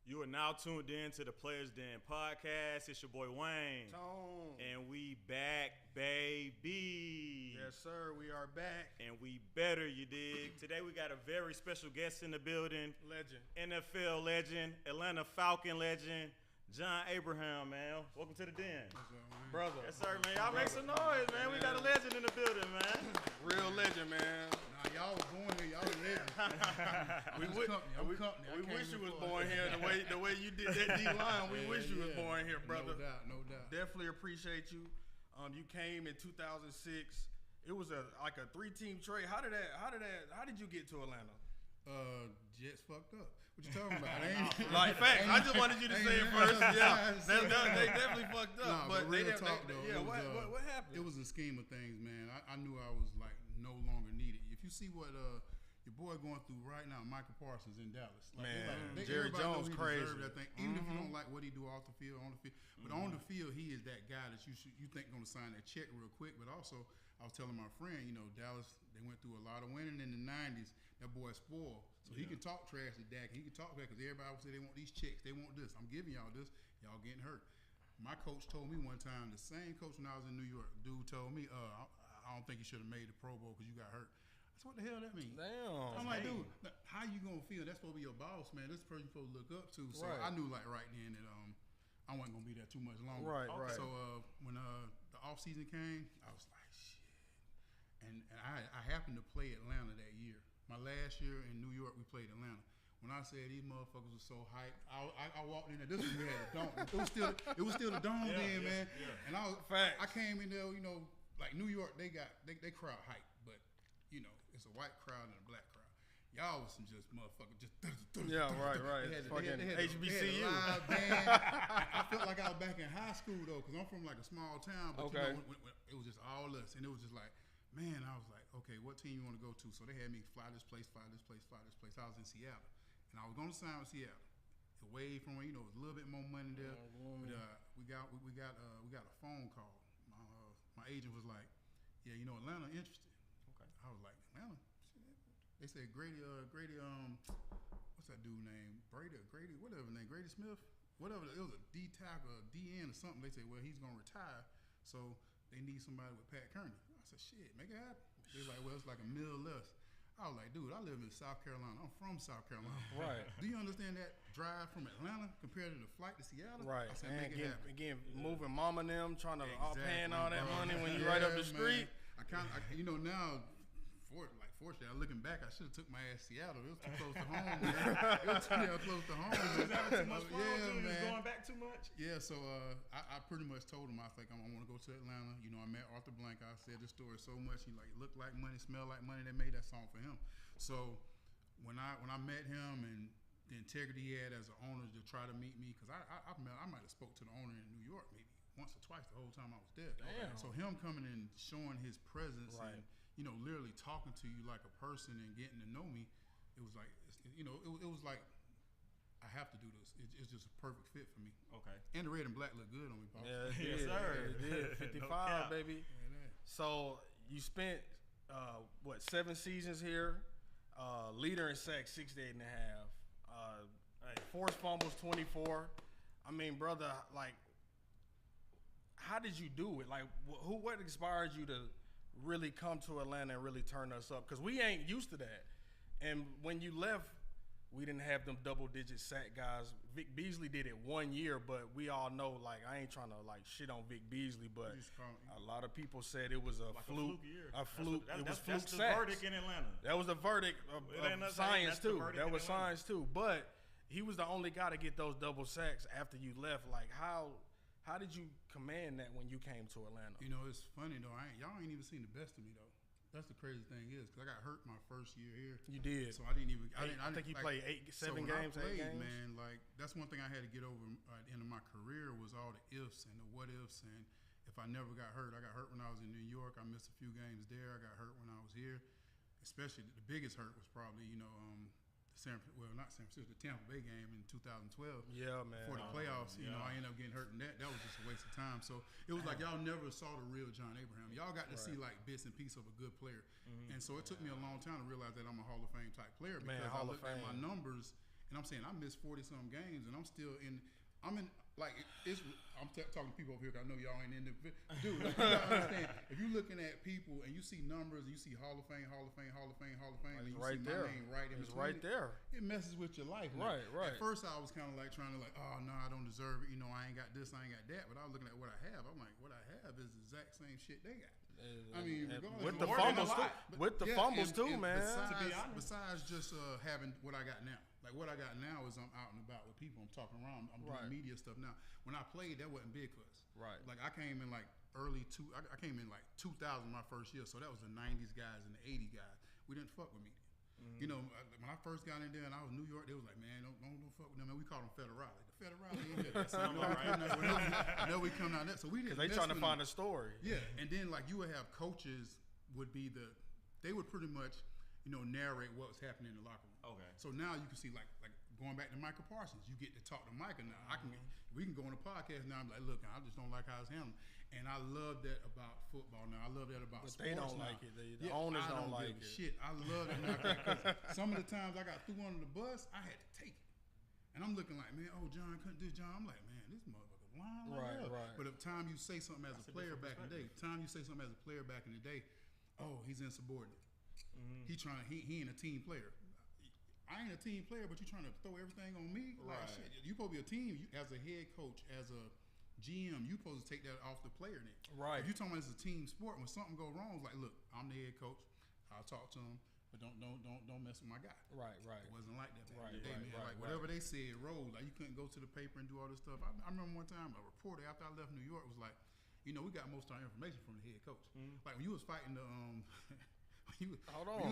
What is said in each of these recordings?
You are now tuned in to the Players Den podcast. It's your boy Wayne. Tone. And we back, baby. Yes, sir. We are back. And we better, you dig. Today we got a very special guest in the building. Legend. NFL legend, Atlanta Falcon legend, John Abraham, man. Welcome to the den. Brother. Yes, sir, man. Y'all make some noise, man. We got a legend in the building, man. Real legend, man. Nah, y'all was born here. Y'all was legends. We wish you was born here the way you did that D line. We wish you was born here, brother. No doubt. Definitely appreciate you. You came in 2006. It was like a 3-team trade. How did you get to Atlanta? Jets fucked up. What you talking about? Like facts. I just wanted you to say it first. Yeah, they definitely fucked up. Nah, but real talk though. Yeah, what happened? It was a scheme of things, man. I knew I was like no longer needed. If you see what your boy going through right now, Michael Parsons in Dallas. Like, man, Jerry Jones crazy. That thing. Even if you don't like what he do off the field, on the field, but on the field, he is that guy that you think going to sign that check real quick. But also, I was telling my friend, Dallas, they went through a lot of winning in the 90s. That boy spoiled. So he can talk trash to Dak. He can talk back because everybody would say they want these checks. They want this. I'm giving y'all this. Y'all getting hurt. My coach told me one time, the same coach when I was in New York, dude told me, I don't think you should have made the Pro Bowl because you got hurt. I said, what the hell that mean? Damn. I'm like, dude, how you going to feel? That's supposed to be your boss, man. This person you're supposed to look up to. So right. I knew like right then that I wasn't going to be there too much longer. Right. So when the off season came, I was like, shit. And I happened to play Atlanta that year. My last year in New York, we played Atlanta. When I said these motherfuckers were so hyped, I walked in there. This was we had a dome. It was still the dome then, man. Yeah. And I came in there, like New York, they crowd hype, but it's a white crowd and a black crowd. Y'all was some just motherfuckers, just right. They had HBCU. Live band. I felt like I was back in high school though, because I'm from like a small town. But when it was just all us, and it was just like, man, I was like, okay, what team you want to go to? So they had me fly this place. I was in Seattle, and I was going to sign with Seattle. Away from where it was a little bit more money there. But we got a phone call. My agent was like, yeah, Atlanta interested. Okay. I was like, Atlanta. Shit. They said Grady, what's that dude name? Grady, whatever name, Grady Smith, whatever. It was a D tackle, a DN or something. They said, well, he's gonna retire, so they need somebody with Pat Kearney. I said, shit, make it happen. They like, well, it's like a mil less. I was like, dude, I live in South Carolina. I'm from South Carolina. Right. Do you understand that drive from Atlanta compared to the flight to Seattle? Right. I said, make it happen. Again, moving mama and them, trying to paying all that money when you right up the street. Man. I now, fortunately, looking back, I should have took my ass to Seattle. It was too close to home, man. It was too damn close to home. Was that too much fun? Yeah, man. Was going back too much? Yeah, so I pretty much told him, I was like, I want to go to Atlanta. I met Arthur Blank. I said this story so much. He looked like money, smelled like money. They made that song for him. So when I met him and the integrity he had as an owner to try to meet me, because I might have spoke to the owner in New York maybe once or twice the whole time I was there. Damn. So him coming and showing his presence and literally talking to you like a person and getting to know me, it was like it was like I have to do this. It's just a perfect fit for me. Okay. And the red and black look good on me, boss. Yeah, it did. Yes, sir. It did. 55, No baby. Yeah, So you spent 7 seasons here, leader in sacks 68.5, forced fumbles 24. I mean, brother, like, how did you do it? Like, what inspired you to really come to Atlanta and really turn us up? Because we ain't used to that. And when you left, we didn't have them double-digit sack guys. Vic Beasley did it 1 year, but we all know, like, I ain't trying to, like, shit on Vic Beasley, but a lot of people said it was a fluke. A fluke. It was fluke that's the sacks. verdict in Atlanta. That was the verdict of science, too. That was science, too. But he was the only guy to get those double sacks after you left. Like, how did you command that when you came to Atlanta? It's funny, though. Y'all ain't even seen the best of me, though. That's the crazy thing is, because I got hurt my first year here. You did. So I didn't even. I think you played 8 games. So when I played, man, like that's one thing I had to get over at the end of my career was all the ifs and the what ifs, and if I never got hurt. I got hurt when I was in New York. I missed a few games there. I got hurt when I was here. Especially the biggest hurt was probably not San Francisco, the Tampa Bay game in 2012. Yeah, man. For the playoffs, I ended up getting hurt in that. That was just a waste of time. So it was like y'all never saw the real John Abraham. Y'all got to see like bits and pieces of a good player. And so it took me a long time to realize that I'm a Hall of Fame type player because I looked at my numbers and I'm saying I missed 40-some games, and I'm talking to people over here. 'Cause I know y'all ain't in the dude. Like, you gotta understand. If you're looking at people and you see numbers, and you see Hall of Fame, and you right see there. my name right in It's between right there. It messes with your life. Right. At first, I was kind of like trying to oh no, I don't deserve it. I ain't got this, I ain't got that. But I was looking at what I have. I'm like, what I have is the exact same shit they got. I mean, with the fumbles too, man. Besides just having what I got now. Like what I got now is I'm out and about with people. I'm talking around. I'm doing media stuff now. When I played, that wasn't big for us. Right. Like I came in like I came in like 2000 my first year. So that was the 90s guys and the 80 guys. We didn't fuck with media. When I first got in there and I was in New York, they was like, man, don't fuck with them. Man, we called them federale. The federale in here. That sound all right. Now we come down there. So we didn't. Because they trying to find a story. Yeah, and then like you would have coaches they would pretty much narrate what was happening in the locker room. Okay. So now you can see like going back to Michael Parsons, you get to talk to Michael now. We can go on the podcast now. I'm like, look, I just don't like how it's handled, and I love that about football now. I love that about sports. They don't now. like it. The owners don't like it. Shit, I love it now because some of the times I got threw under the bus, I had to take it, and I'm looking like, man, John couldn't do John. I'm like, man, this motherfucker lying like hell. Right. But the time you say something as a player back in the day, he's insubordinate. He ain't a team player. I ain't a team player, but you trying to throw everything on me? Like shit, you supposed to be a team. As a head coach, as a GM, you supposed to take that off the player then. Right. If you talking about it's a team sport, when something go wrong, it's like, look, I'm the head coach. I'll talk to him, but don't mess with my guy. Right. It wasn't like that back in the Right, day, man. right, Like whatever they said rolled. Like you couldn't go to the paper and do all this stuff. I remember one time a reporter after I left New York was like, we got most of our information from the head coach. Like when you was fighting the He was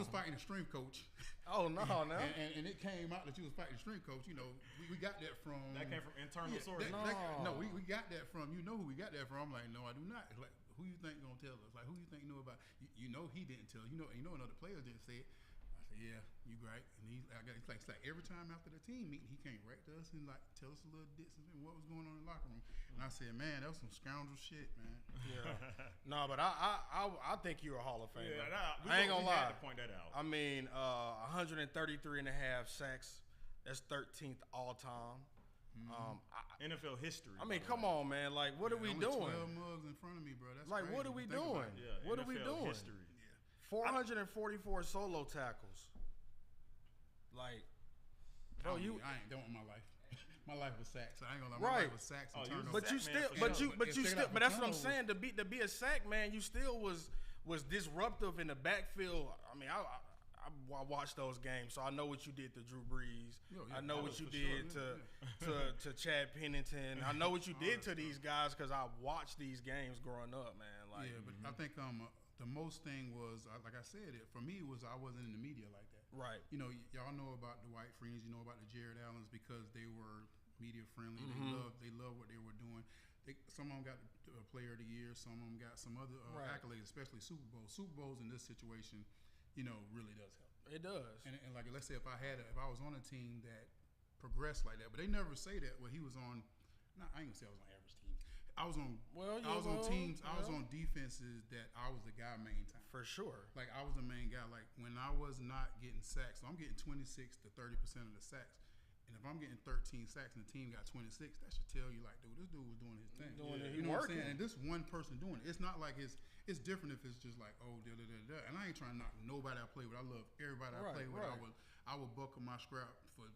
fighting the strength coach. Oh no, no. And it came out that you was fighting the strength coach. We got that from. That came from internal sources. We got that from. You know who we got that from? I'm like, no, I do not. It's like, who you think gonna tell us? Like, who you think knew about? He didn't tell. Another players didn't say it. I said, yeah, you right. And it's like every time after the team meeting, he came right to us and like tell us a little bits and what was going on in the locker room. And I said, man, that was some scoundrel shit, man. Yeah. No, but I think you're a Hall of Famer. Yeah, I ain't gonna lie. Had to point that out. I mean, 133.5 sacks. That's 13th all time. NFL history. I mean, come on, man. Like, what are we doing? 12 mugs in front of me, bro. That's like, crazy what are we doing? Yeah, what NFL are we doing? History. 444 solo tackles. Like, bro, I ain't doing my life. My life was sacks. I ain't gonna lie. My life was sacks and turnovers. But you still, but that's what I'm saying. To be a sack man, you still was disruptive in the backfield. I mean, I watched those games, so I know what you did to Drew Brees. I know what you did to Chad Pennington. I know what you did to these guys because I watched these games growing up, man. Like, yeah, but I think the most thing was, like I said, for me was I wasn't in the media like that. Right. Y'all know about the White Friends. You know about the Jared Allens because they were media friendly. They love what they were doing. Some of them got Player of the Year. Some of them got some other accolades, especially Super Bowls. Super Bowls in this situation, really does help. It does. And like, let's say if I was on a team that progressed like that, but they never say that. Well, he was on. I ain't gonna say I was on average team. I was on. I was on teams. I was on defenses that I was the guy main time. For sure. Like I was the main guy. Like when I was not getting sacks, so I'm getting 26 to 30% of the sacks. And if I'm getting 13 sacks and the team got 26, that should tell you like, dude, this dude was doing his thing. You know what I'm saying? And this one person doing it. It's not like it's different if it's just like, oh, da. And I ain't trying to knock nobody I play with. I love everybody I play with. I would buckle my scrap for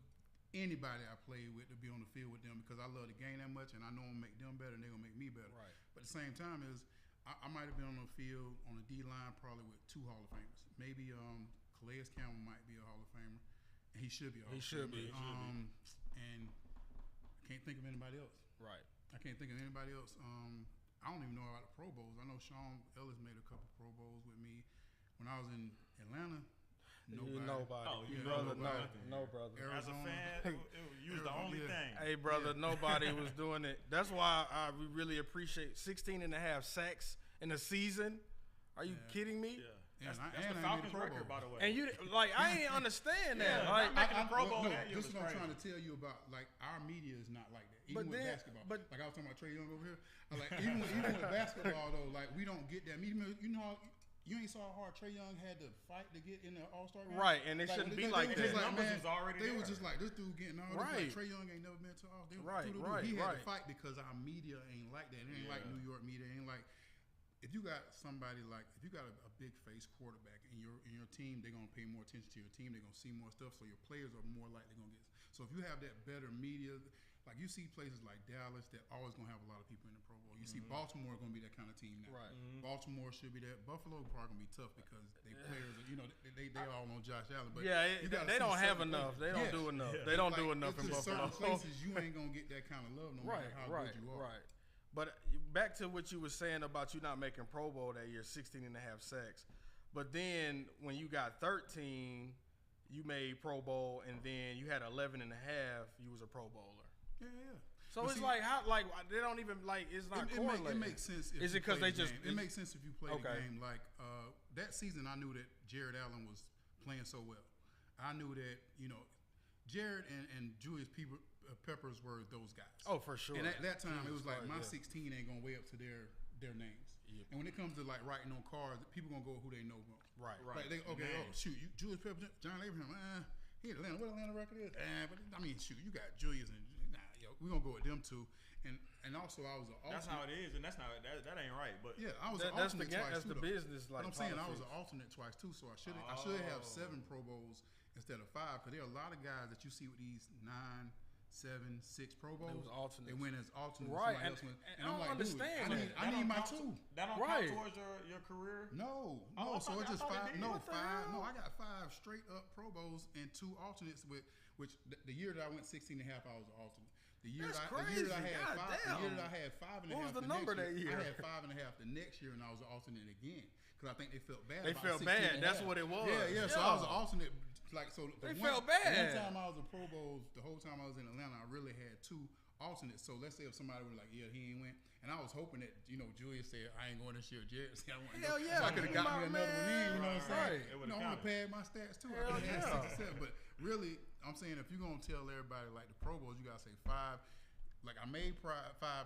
anybody I play with to be on the field with them because I love the game that much and I know I'm gonna make them better and they're gonna make me better. Right. But at the same time I might have been on the field on the D line probably with 2 Hall of Famers. Maybe Calais Campbell might be a Hall of Famer. And he should be a Hall of Famer. He should be. And I can't think of anybody else. Right. I can't think of anybody else. I don't even know about the Pro Bowls. I know Sean Ellis made a couple Pro Bowls with me when I was in Atlanta. Nobody. No, brother. Arizona. As a fan, you was the only thing. Hey, brother, nobody was doing it. That's why we really appreciate 16 and a half sacks in a season. Are you kidding me? Yeah. That's the Falcons record, by the way. And I ain't understand that. Like, making a Pro Bowl. This is what I'm trying to tell you about. Like, our media is not like that. Even with basketball. Like I was talking about Trae Young over here. Like even with basketball though, like we don't get that. you ain't saw how hard Trae Young had to fight to get in the All-Star game? Right, and it shouldn't be like that. They was just like, this dude getting all this. Like, Trae Young ain't never been to All-Star. He had to fight because our media ain't like that. It ain't like New York media. It ain't like, if you got somebody like, if you got a big face quarterback in your team, they're gonna pay more attention to your team. They're gonna see more stuff, so your players are more likely gonna get. So if you have that better media, like you see places like Dallas that always gonna have a lot of people in the Pro Bowl. You see Baltimore gonna be that kind of team now. Right. Baltimore should be that. Buffalo probably gonna be tough because they players, they all know Josh Allen. But they don't have enough. They don't do enough. They don't do enough in Buffalo. Certain places you ain't gonna get that kind of love no matter how good you are. Right. But back to what you were saying about you not making Pro Bowl that year, 16 and a half sacks. But then when you got 13, you made Pro Bowl, and then you had 11 and a half, you was a Pro Bowler. Yeah. So but it's like how they don't even it's not correlated. It makes sense. Is it because they just? It makes sense if you play the game. Like that season, I knew that Jared Allen was playing so well. I knew that Jared and Julius Peppers were those guys. Oh, for sure. And at that time, it was like my 16 ain't gonna weigh up to their names. Yep. And when it comes to like writing on cards, people gonna go with who they know. Right. Like Julius Peppers, John Abraham. He Atlanta. What Atlanta record is? But I mean, you got Julius and we're gonna go with them two. And also I was an alternate. That's how it is, and that's not that ain't right. But yeah, I was an alternate twice. That's the business. Like I'm saying, I was an alternate twice too. So I should have 7 Pro Bowls instead of 5, because there are a lot of guys that you see with these 9, 7, 6 Pro Bowls. They went as alternates. Right. And I'm like, understand. I need my 2. That don't count towards your career? No. So it's just 5. No, 5. No, I got 5 straight up Pro Bowls and 2 alternates with which the year that I went 16 and a half, I was an alternate. The year that I had 5 and a half. What was the number that year? I had 5 and a half the next year, and I was an alternate again because I think they felt bad. They felt bad. That's what it was. Yeah. So I was an alternate. They felt bad. One time I was a Pro Bowl, the whole time I was in Atlanta, I really had 2 alternates. So let's say if somebody was like, he ain't went, and I was hoping that Julius said I ain't going this year. Jared said I want to go. Yeah. So I could have got me another one in. You know what I'm saying? I want to pad my stats too. I could have had 6 or 7, but really, I'm saying if you're gonna tell everybody like the Pro Bowls, you gotta say 5. Like I made 5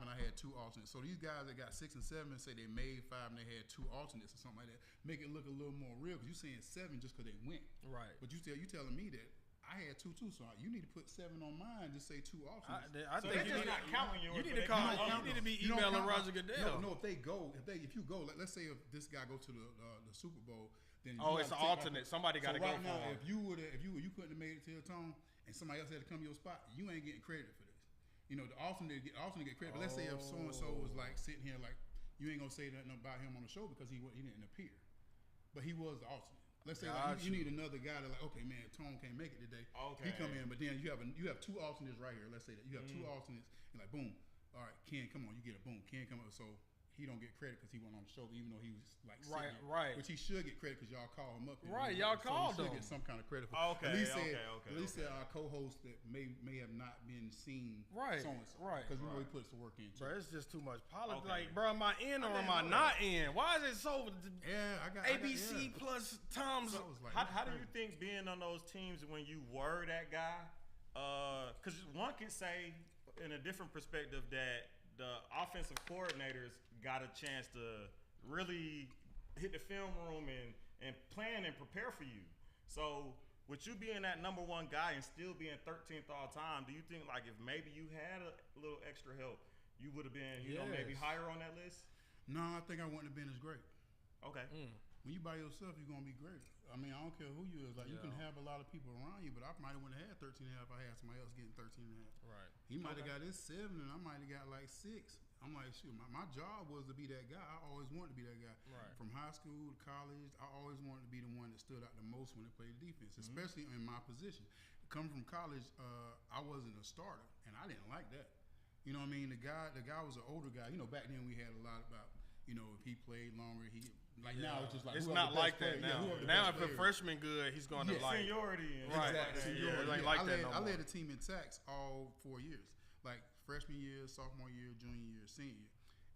and I had 2 alternates. So these guys that got 6 and 7 say they made 5 and they had 2 alternates or something like that. Make it look a little more real because you're saying 7 just because they went. Right. But you telling me that I had 2 too, so you need to put 7 on mine. Just say 2 alternates. I think you're not counting yours. You need to call. You need to be emailing Roger Goodell. No, if you go, let's say if this guy go to the Super Bowl, then it's an alternate. Somebody got to go. Right now, if you couldn't have made it to your tone, and somebody else had to come to your spot, you ain't getting credit for this. The alternate get credit. But let's say if so and so was like sitting here, like you ain't gonna say nothing about him on the show because he didn't appear, but he was the alternate. Let's say you need another guy to like, okay, man, Tone can't make it today. Okay. He come in, but then you have 2 alternates right here. Let's say that you have 2 alternates, and like boom, all right, Ken, come on, you get a boom. Ken come up, so he don't get credit because he went on the show, even though he was like right, which he should get credit because y'all call him up. Right, y'all called him. He should get some kind of credit for. Okay. At least our co-host that may have not been seen. Right. Right. Because we know he puts the work in. Bro, it's just too much politics. Like, bro, am I in or am I not in? Why is it so? Yeah, I got ABC plus Tom's. How do you think being on those teams when you were that guy? Because one could say in a different perspective that the offensive coordinators got a chance to really hit the film room and plan and prepare for you. So with you being that number 1 guy and still being 13th all time, do you think like if maybe you had a little extra help, you would have been maybe higher on that list? No, I think I wouldn't have been as great. Okay. When you by yourself, you're gonna be great. I mean, I don't care who you is. Like you can have a lot of people around you, but I might have wouldn't have had 13 and a half. I had somebody else getting 13 and a half. Right. He might have got his 7, and I might have got like 6. I'm like, shoot, my job was to be that guy. I always wanted to be that guy. Right. From high school to college, I always wanted to be the one that stood out the most when they played defense, especially in my position. Coming from college, I wasn't a starter, and I didn't like that. You know what I mean? The guy was an older guy. Back then we had a lot about, if he played longer, now it's just like it's not like that now. Now if a freshman good, he's going to like seniority. Right. Seniority. It ain't like that no more. I led a team in sacks all 4 years, like freshman year, sophomore year, junior year, senior year.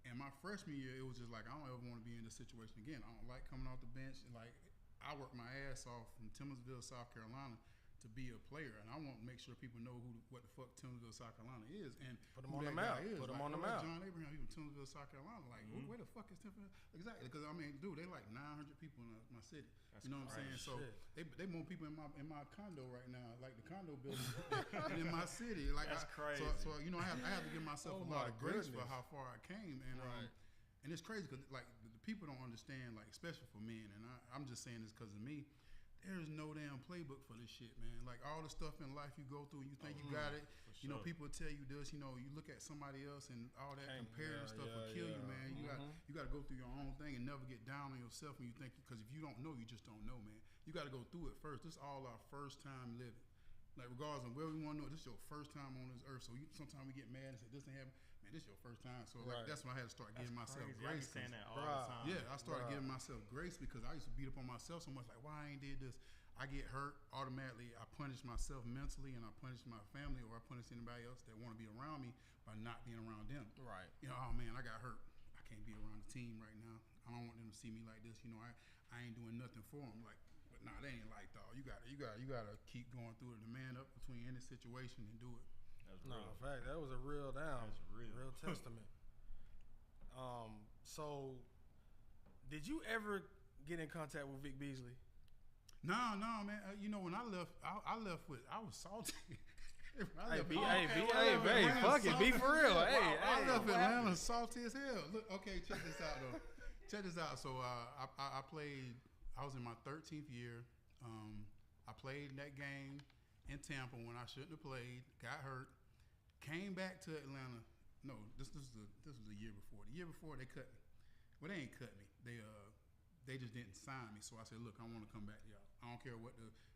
And my freshman year, it was just like I don't ever want to be in this situation again. I don't like coming off the bench. Like I worked my ass off from Timminsville, South Carolina, to be a player, and I want to make sure people know what the fuck Townsville, South Carolina is, and put them on the map. Put them on the map. John Abraham, he from Townsville, South Carolina. Like, where the fuck is Townsville? Exactly, because I mean, dude, they like 900 people in my city. That's you know what I'm saying? So they more people in my condo right now, like the condo building, and in my city. Like, that's crazy. So you know, I have to give myself a lot of grace for how far I came, and and it's crazy because like the people don't understand, like especially for men, and I'm just saying this because of me. There's no damn playbook for this shit, man. Like all the stuff in life you go through, you think you got it. You know, people tell you this. You know, you look at somebody else and all that comparative stuff will kill you, man. You got to go through your own thing and never get down on yourself when you think, because if you don't know, you just don't know, man. You got to go through it first. This is all our first time living. Like regardless of where we want to know, this is your first time on this earth. So sometimes we get mad and say this ain't happen. Man, this is your first time. So like that's when I had to start giving myself grace. I be saying that all the time. Yeah, I started giving myself grace because I used to beat up on myself so much. Like, why I ain't did this? I get hurt automatically. I punish myself mentally, and I punish my family, or I punish anybody else that want to be around me by not being around them. Right. You know, oh man, I got hurt. I can't be around the team right now. I don't want them to see me like this. You know, I ain't doing nothing for them. Like, but nah, they ain't like dog. You gotta keep going through it. The man up between any situation and do it. That's no, real. in fact, that was a real down. That's real testament. So, did you ever get in contact with Vic Beasley? No, man. You know, when I left, I was salty. Hey, fuck it, be for real. I left Atlanta salty as hell. Look, okay, check this out though. Check this out. So I played. I was in my 13th year. I played that game in Tampa when I shouldn't have played. Got hurt. Came back to Atlanta. No, this was the year before. The year before they cut me. Well, they ain't cut me. They just didn't sign me. So I said, look, I want to come back to y'all. I don't care what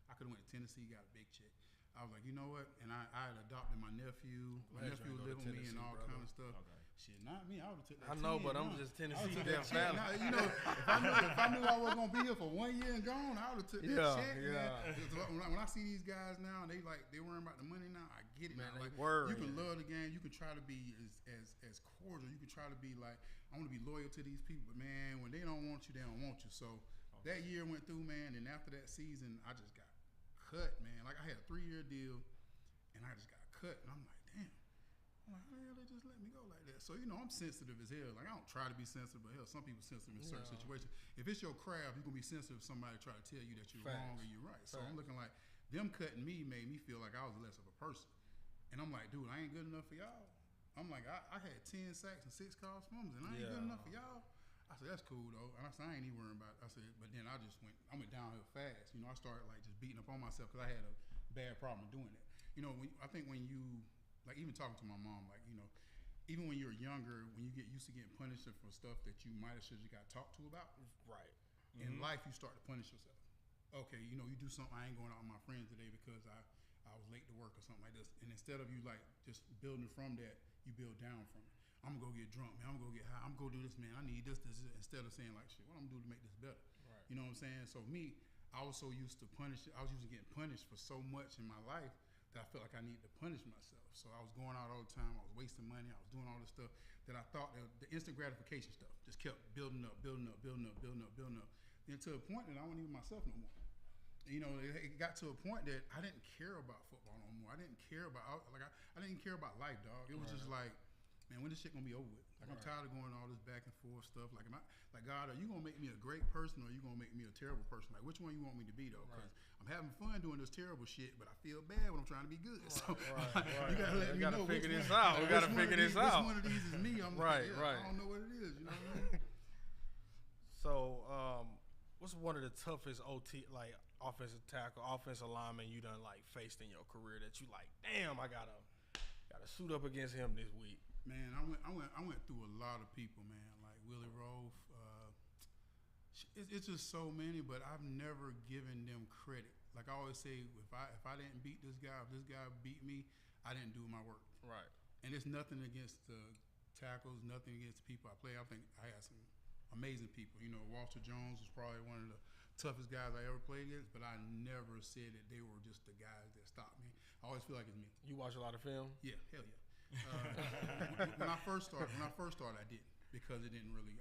I could have went to Tennessee, got a big check. I was like, you know what? And I had adopted my nephew. My nephew lived with me and all kind of stuff. Okay. Shit, not me. I would have took that. I know, but I'm just Tennessee damn fan. You know, if I knew I was gonna be here for 1 year and gone, I would have took that check. Man. When I see these guys now, they worrying about the money now. I get it, man. Like, you can love the game. You can try to be as cordial. You can try to be like, I want to be loyal to these people. But man, when they don't want you, they don't want you. So that year went through, man. And after that season, I just got cut, man. Like I had a 3-year deal, and I just got cut. And I'm like, damn. I'm like, how the hell they just let me go like that? So, you know, I'm sensitive as hell. Like, I don't try to be sensitive, but hell, some people sensitive in certain situations. If it's your craft, you're going to be sensitive if somebody try to tell you that you're wrong or you're right. So I'm looking like, them cutting me made me feel like I was less of a person. And I'm like, dude, I ain't good enough for y'all. I'm like, I had 10 sacks and 6 calls fumbles, and I ain't good enough for y'all. I said, that's cool, though. And I said, I ain't even worrying about it. I said, but then I went downhill fast. You know, I started, like, just beating up on myself because I had a bad problem doing that. You know, I think when you, like, even talking to my mom, like, you know, even when you're younger, when you get used to getting punished for stuff that you might have should have got talked to about, right? In life, you start to punish yourself. Okay, you know, you do something. I ain't going out with my friends today because I was late to work or something like this. And instead of you like just building from that, you build down from it. I'm gonna go get drunk, man. I'm gonna go get high. I'm gonna go do this, man. I need this. Instead of saying like, shit, what I'm gonna do to make this better? Right. You know what I'm saying? So me, I was so used to getting punished for so much in my life that I felt like I needed to punish myself. So I was going out all the time. I was wasting money. I was doing all this stuff that I thought that the instant gratification stuff just kept building up. Then to a point that I wasn't even myself no more. You know, it got to a point that I didn't care about football no more. I didn't care about I didn't care about life, dog. It was just like, man, when this shit gonna be over with? Like I'm tired of going all this back and forth stuff. Like, God, are you gonna make me a great person or are you gonna make me a terrible person? Like, which one you want me to be though? Because I'm having fun doing this terrible shit, but I feel bad when I'm trying to be good. So you gotta let me know. Figure this out. We gotta figure this out. Which one of these is me? I'm like, I don't know what it is. You know what I mean? So, what's one of the toughest offensive tackle, offensive lineman you done like faced in your career that you like? Damn, I gotta suit up against him this week. Man, I went through a lot of people, man. Like Willie Rofe. It's just so many, but I've never given them credit. Like I always say, if I didn't beat this guy, if this guy beat me, I didn't do my work. Right. And it's nothing against the tackles, nothing against the people I play. I think I had some amazing people. You know, Walter Jones was probably one of the toughest guys I ever played against, but I never said that they were just the guys that stopped me. I always feel like it's me. You watch a lot of film? Yeah, hell yeah. When I first started, I didn't because it didn't really.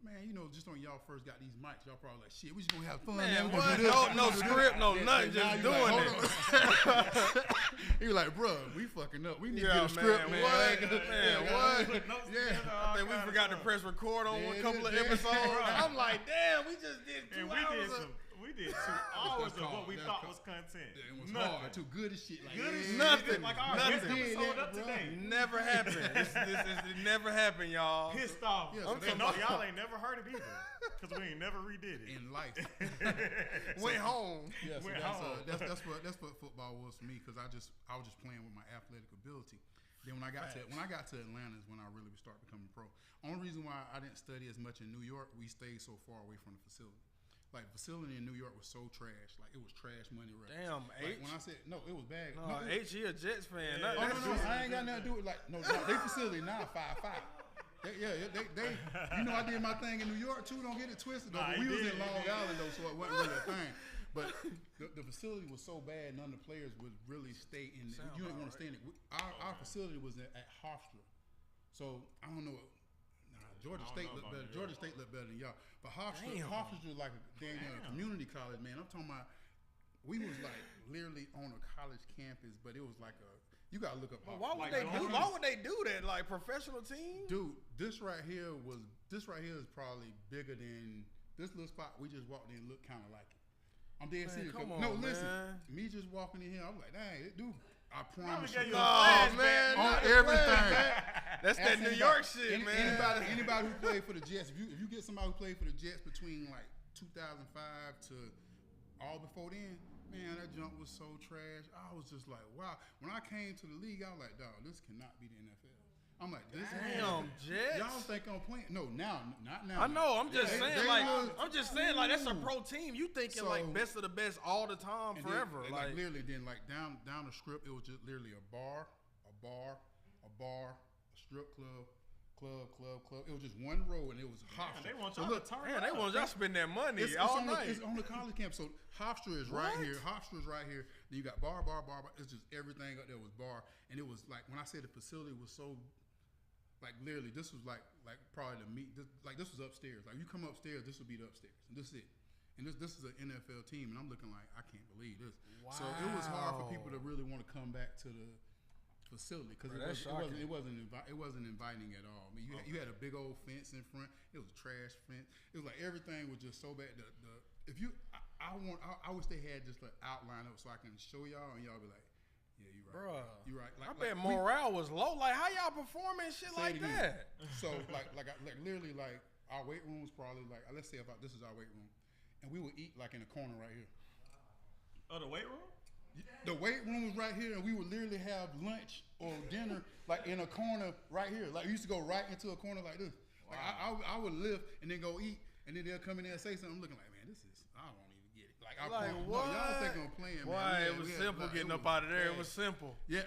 Man, you know, just when y'all first got these mics, y'all probably like, shit, we just gonna have fun. Man, Man, what? No script, no nothing, just doing it. He was like, bro, we fucking up. We need to Yeah, get a script, man. what? Man, what? Yeah. I think we forgot to press record on a couple of episodes. I'm like, damn, we just did 2 hours. We did 2 hours of what we thought was content. It was hard, too good as shit. Like, Nothing. Like our Nothing. episode up today. Never happened. It never happened, y'all. Pissed off. Yeah, so Y'all ain't never heard it either. Because we ain't never redid it. in life. Went home. Yeah, so Went home. that's what football was for me, because I was just playing with my athletic ability. Then when I got to Atlanta is when I really started becoming pro. Only reason why I didn't study as much in New York, we stayed so far away from the facility. Like, facility in New York was so trash. Like, it was trash money records. Damn, like, when I said no, it was bad. No, H, he a Jets fan. Yeah. No, I ain't got nothing to do with they facility now 5'5". They, you know, I did my thing in New York too. Don't get it twisted though. Nah, we was in Long Island though, so it wasn't really a thing. But the facility was so bad, none of the players would really stay in. You ain't want to stay in it. Our facility was at Hofstra, so I don't know. Georgia State looked better. Georgia State looked better than y'all. But Hofstra was like a damn community college, man. I'm talking about, we was like literally on a college campus, but it was like you gotta look up Hofstra. Why would they do that? Like, professional team? Dude, this right here is probably bigger than this little spot we just walked in. Looked kind of like it. I'm dead serious. Listen, me just walking in here, I'm like, dang, dude. I promise you. Man, on everything. That's that New York shit, man. Anybody who played for the Jets, if you get somebody who played for the Jets between like 2005 to all before then, man, that jump was so trash. I was just like, wow. When I came to the league, I was like, dog, this cannot be the NFL. I'm like, this damn, Jets. Y'all think I'm playing? No, not now. I know. I'm just saying, like that's a Ooh. pro team. You thinking like best of the best all the time, forever. Then, like literally, then like down the strip, it was just literally a bar, a strip club. It was just one row, and it was Hofstra. They want y'all to turn. They want y'all to spend that money It's all on night. It's on the college campus. So Hofstra is right here. Hofstra is right here. Then you got bar. It's just everything up there was bar, and it was like when I say the facility was so. Like literally, this was like probably the meet. This was upstairs. Like you come upstairs, this would be the upstairs, and this is it. And this is an NFL team, and I'm looking like I can't believe this. Wow. So it was hard for people to really want to come back to the facility because it wasn't inviting at all. I mean, you had a big old fence in front. It was a trash fence. It was like everything was just so bad. I wish they had just an outline of it so I can show y'all, and y'all be like. Yeah, you right. Like, I bet morale was low. Like, how y'all performing shit like that? So, like literally, like our weight room was probably like, let's say this is our weight room, and we would eat like in a corner right here. Oh, the weight room? The weight room was right here, and we would literally have lunch or dinner like in a corner right here. Like we used to go right into a corner like this. Wow. Like I would lift and then go eat, and then they'll come in there and say something. I'm looking like, man, I won't even get it. Like what? No, y'all think I'm playing, man. Why? It was simple getting up out of there. It was simple. Yeah,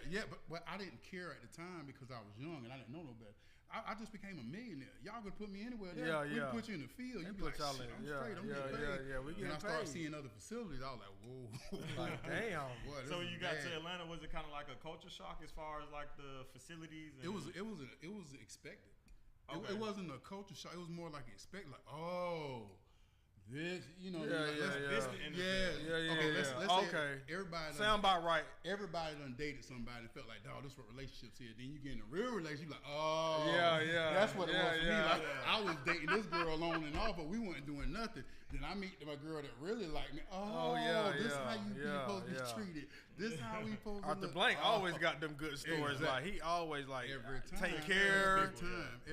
but I didn't care at the time because I was young and I didn't know no better. I just became a millionaire. Y'all could put me anywhere. We could put you in the field. You be like, I'm straight. I'm getting paid. We getting paid. And I started seeing other facilities. I was like, whoa. Like, damn. Boy, so when you got to Atlanta, was it kind of like a culture shock as far as like the facilities? And it was expected. Okay. It wasn't a culture shock. It was more like expected. Like, oh. This, you know, Okay, let's say everybody sound about right. Everybody done dated somebody and felt like, dog, this is what relationships is. Then you get in a real relationship, like, oh, that's what it was for me. Like, I was dating this girl on and off, but we weren't doing nothing. Then I meet my girl that really liked me. This is how you supposed to be treated. This is how we supposed to Arthur look. Blank always got them good stories. Exactly. Like he always like every time, take care.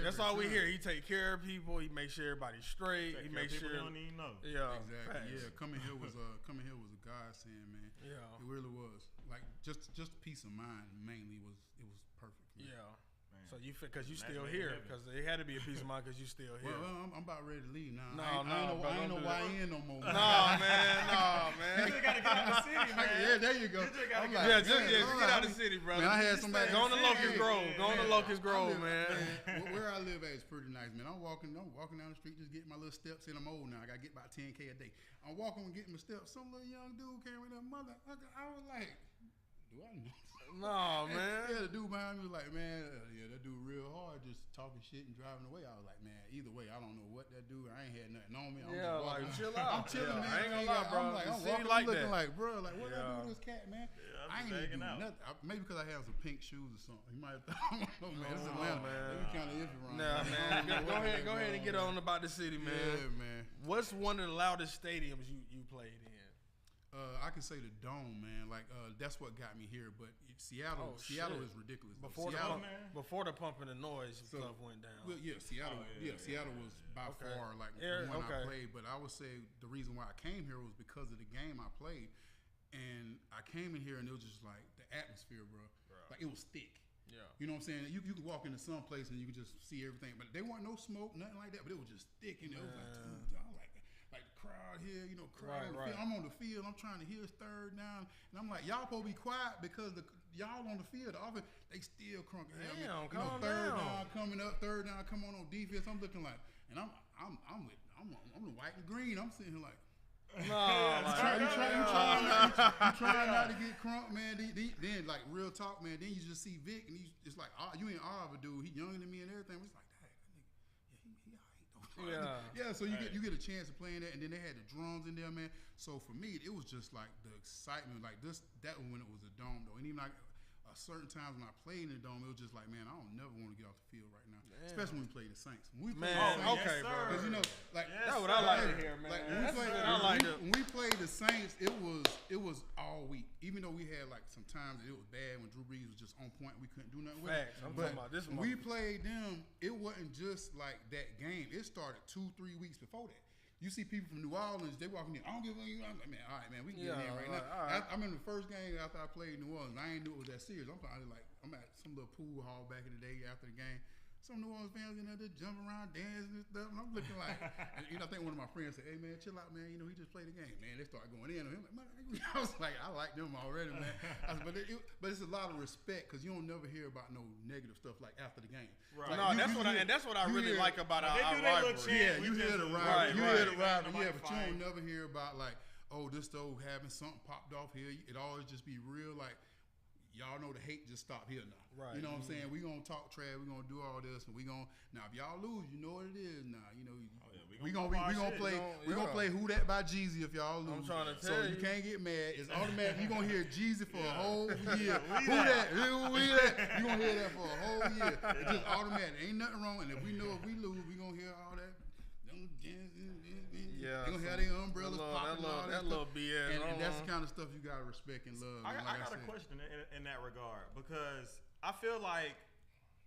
That's all we hear. He take care of people. He make sure everybody's straight. He make sure. Don't even know. Yeah, exactly. facts. Yeah, coming here was a godsend, man. Yeah, it really was. Like just peace of mind mainly was perfect. For me. Yeah. So you because you still here because it had to be a piece of mind because you still here. Well, I'm about ready to leave now. I ain't no YN no more. No, man. You just gotta get out of the city, man. Yeah, there you go. You just gotta get out of the city, brother. Man, I had somebody go on to Locust Grove. Go on to Locust Grove, man. Where I live at is pretty nice, man. I'm walking down the street, just getting my little steps in. I'm old now. I gotta get about 10K a day. I'm walking and getting my steps. Some little young dude came with that mother. I was like, do I know? No, man. Yeah, the dude behind me was like, man, yeah, that dude real hard, just talking shit and driving away. I was like, man, either way, I don't know what that dude. I ain't had nothing on me. I'm Yeah, just like walking. chill out. I'm chilling, man. I ain't gonna lie, bro. I'm like, The I'm city walking, like I'm looking that. like, bro, like what I do Yeah. with this cat, man? Yeah, I ain't even do nothing. Maybe because I have some pink shoes or something. He might have thought, I don't know, man. This is Atlanta. man. They kind of iffy around. Nah, man. Go ahead and get on about the city, man. Yeah, man. What's one of the loudest stadiums you played in? I can say the Dome, man. Like that's what got me here. But Seattle is ridiculous. Before the pump and the noise stuff went down. Well, yeah, Seattle. Seattle was by far like the one I played. But I would say the reason why I came here was because of the game I played, and I came in here and it was just like the atmosphere, bro. Like it was thick. Yeah. You know what I'm saying? You could walk into some place and you could just see everything, but there wasn't no smoke, nothing like that. But it was just thick, and it was like, dude, I like the crowd here, you know, crowd. Right. I'm on the field. I'm trying to hear his third down, and I'm like, y'all supposed to be quiet because y'all on the field. The offense, they still crunking. Damn, third down coming up, third down coming on defense. I'm looking like, and I'm the white and green. I'm sitting here like. No, you trying not to get crunk, man. Then like real talk, man. Then you just see Vic, and it's like, you ain't of a dude. He younger than me and everything. It's like, dang, that nigga, he all right though. Yeah. So you get a chance of playing that, and then they had the drums in there, man. So for me, it was just like the excitement, like that was when it was a Dome though, and even like certain times when I played in the Dome, it was just like, man, I don't never want to get off the field right now. Damn. Especially when we play the Saints. When we play the Saints, okay, bro. Because you know, like that's what I like to hear, man. Like when we played the Saints, it was all week. Even though we had like some times that it was bad when Drew Brees was just on point, we couldn't do nothing with it. I'm talking about this one. When we played them, it wasn't just like that game. It started 2-3 weeks before that. You see people from New Orleans, they walking in. I don't give a fuck. I'm like, man, all right, man, we can get in there right now. Right. I remember the first game after I played New Orleans. I ain't knew it was that serious. I'm probably like, I'm at some little pool hall back in the day after the game. Some New Orleans fans in there just jumping around, dancing and stuff. And I'm looking like, and I think one of my friends said, hey, man, chill out, man. You know, he just played the game. Man, they started going in on him. Like, I was like, I like them already, man. But it's a lot of respect because you don't never hear about no negative stuff like after the game. Right. Like, that's what I really like about our rivalry. Yeah, you hear the rivalry. You hear the rivalry, yeah, but you don't never hear about like, oh, this stove having something popped off here. It always just be real like, y'all know the hate just stopped here now. Right. You know what I'm saying? We gonna talk trash. We gonna do all this, and we gonna now if y'all lose, you know what it is now. You know we gonna play Who That by Jeezy if y'all lose. I'm trying to tell you can't get mad. It's automatic. You gonna hear Jeezy for a whole year. Who that? Who that? You gonna hear that for a whole year. It's just automatic. Ain't nothing wrong. And if we lose, we gonna hear all that. Yeah, they gonna have their umbrellas popping. That little BS. And that's the kind of stuff you gotta respect and love. I got a question in that regard because I feel like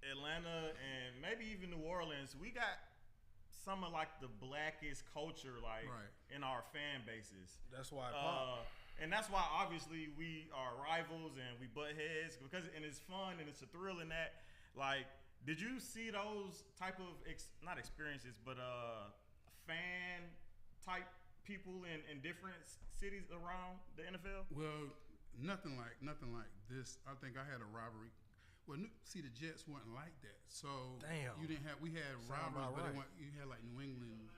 Atlanta and maybe even New Orleans, we got some of like the blackest culture in our fan bases. That's why. And that's why obviously we are rivals and we butt heads and it's fun and it's a thrill in that. Like, did you see those type of not experiences, but fan type people in different cities around the NFL? Well, nothing like this. I think I had a rivalry. Well, see, the Jets weren't like that. So you didn't have. We had rivalries, but you had like New England.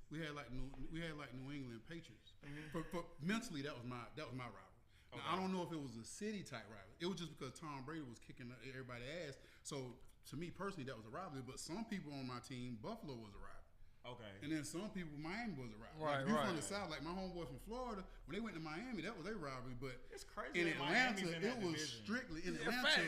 We had like New England Patriots. Mm-hmm. For mentally, that was my rivalry. Okay. Now, I don't know if it was a city type rivalry. It was just because Tom Brady was kicking everybody's ass. So to me personally, that was a rivalry. But some people on my team, Buffalo was a rivalry. Okay. And then some people, Miami was a rivalry. Like, if you're from the South, like my homeboy from Florida, when they went to Miami, that was their rivalry. But it's crazy. In Atlanta, it was strictly in Atlanta.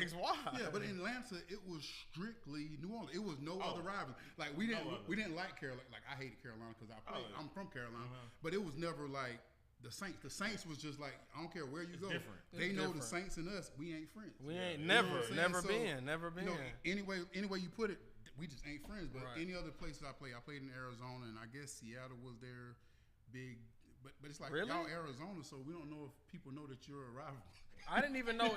Yeah, but in Atlanta, it was strictly New Orleans. It was no other rivalry. Like we didn't like Carolina. Like I hated Carolina because I'm from Carolina, but it was never like the Saints. The Saints was just like, I don't care where you go. Different. They know the Saints and us. We ain't friends. We ain't never been. You know, anyway you put it. We just ain't friends, but any other places I played in Arizona, and I guess Seattle was their big. But it's like y'all Arizona, so we don't know if people know that you're a rival. I didn't even know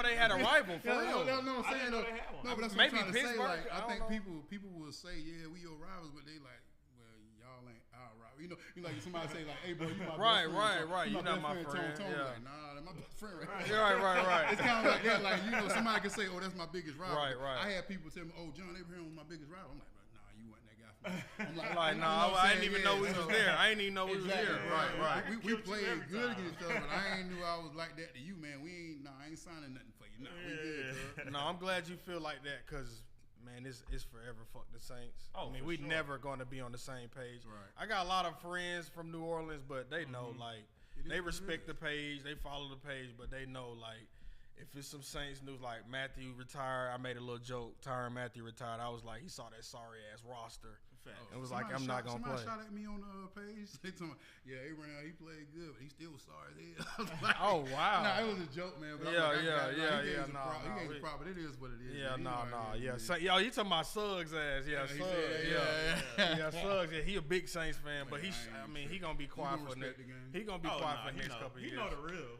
they had a rival for real. No, I'm saying no, but that's what I'm trying to say. Like I think people will say, yeah, we your rivals, but they like, well, y'all ain't our rival. You know, like somebody say like, hey, bro, you my best friend. Right. You're not my friend. Yeah. Like, nah, that's my best friend. Right. It's kind of like that. Like, you know, somebody can say, oh, that's my biggest rival. Right. I had people tell me, oh, John Abraham was my biggest rival. I'm like, nah, you wasn't that guy I'm like, no, I didn't even know we was there. I didn't even know we was here. Right. We played good against each other, but I ain't knew I was like that to you, man. I ain't signing nothing for you. Nah, we good, cuz. No, I'm glad you feel like that, cause man, it's forever fuck the Saints. Oh, I mean, we never gonna be on the same page. Right. I got a lot of friends from New Orleans, but they know like they respect the page, they follow the page, but they know like if it's some Saints news like Matthew retired, I made a little joke. Tyrann Mathieu retired. I was like, he saw that sorry ass roster. It was like, I'm not gonna play. Somebody shot at me on the page. They told me, yeah, Abraham, he played good, but he still was sorry as hell. Oh wow. Nah, it was a joke, man. But Yeah. He gave No, but it is what it is. Yeah, man. Yeah. So, yo, you talking about Suggs ass? Yeah, Suggs. Yeah, Suggs. Yeah, he a big Saints fan, but he gonna be quiet for next. He gonna be quiet for next couple years. He know the real.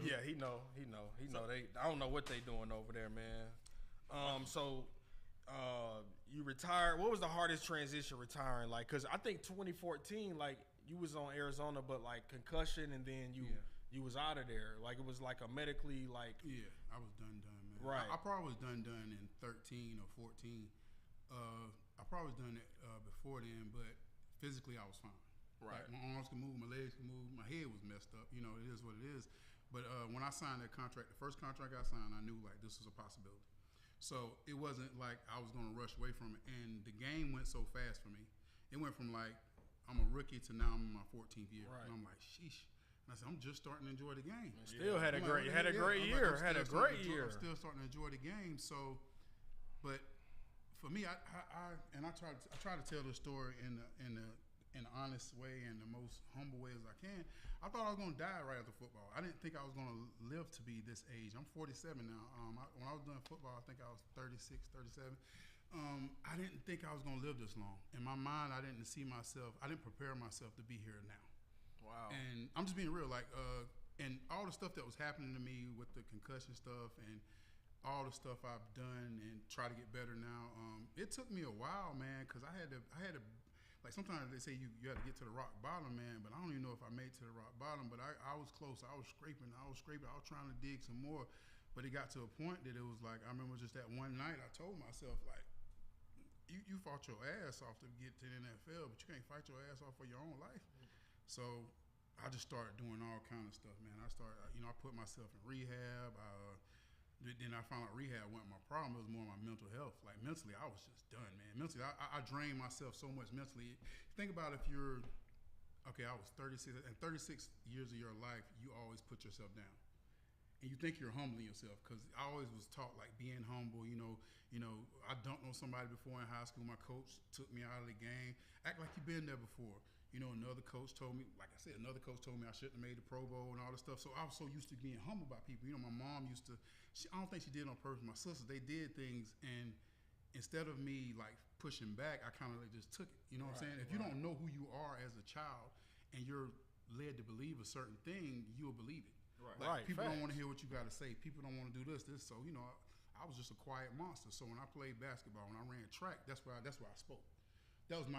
Yeah, he know. I don't know what they doing over there, man. You retired. What was the hardest transition retiring? Like, cause I think 2014, like you was on Arizona, but like concussion, and then you was out of there. Like it was like a medically like. Yeah, I was done, man. Right. I probably was done in 13 or 14. I probably was done it before then, but physically I was fine. Right. Like, my arms can move, my legs can move, my head was messed up. You know, it is what it is. But when I signed that contract, the first contract I signed, I knew like this was a possibility. So it wasn't like I was going to rush away from it. And the game went so fast for me. It went from like I'm a rookie to now I'm in my 14th year. Right. And I'm like, sheesh. And I said, I'm just starting to enjoy the game. Still had a great year. I'm still starting to enjoy the game. So, but for me, I try to tell the story in an honest way and the most humble way as I can. I thought I was going to die right after football. I didn't think I was going to live to be this age. I'm 47 now. When I was doing football, I think I was 36, 37. I didn't think I was going to live this long. In my mind, I didn't prepare myself to be here now. Wow. And I'm just being real, like, and all the stuff that was happening to me with the concussion stuff and all the stuff I've done and try to get better now, it took me a while, man, because I had to. Like sometimes they say you have to get to the rock bottom, man, but I don't even know if I made it to the rock bottom. But I was close. I was scraping. I was trying to dig some more. But it got to a point that it was like, I remember just that one night I told myself, like, you fought your ass off to get to the NFL, but you can't fight your ass off for your own life. So I just started doing all kind of stuff, man. I put myself in rehab. Then I found out rehab wasn't my problem. It was more my mental health. Like mentally, I was just done, man. Mentally, I drained myself so much mentally. Think about if you're, I was 36, and 36 years of your life, you always put yourself down. And you think you're humbling yourself because I always was taught like being humble. You know, I dunked on somebody before in high school. My coach took me out of the game. Act like you've been there before. You know, another coach told me I shouldn't have made the Pro Bowl and all this stuff. So I was so used to being humble by people. You know, my mom used to, I don't think she did it on purpose. My sisters, they did things, and instead of me like pushing back, I kind of like just took it. You know what I'm saying? If you don't know who you are as a child and you're led to believe a certain thing, you'll believe it. Like, people don't want to hear what you got to say. People don't want to do this. So, you know, I was just a quiet monster. So when I played basketball, when I ran track, that's where I spoke. That was my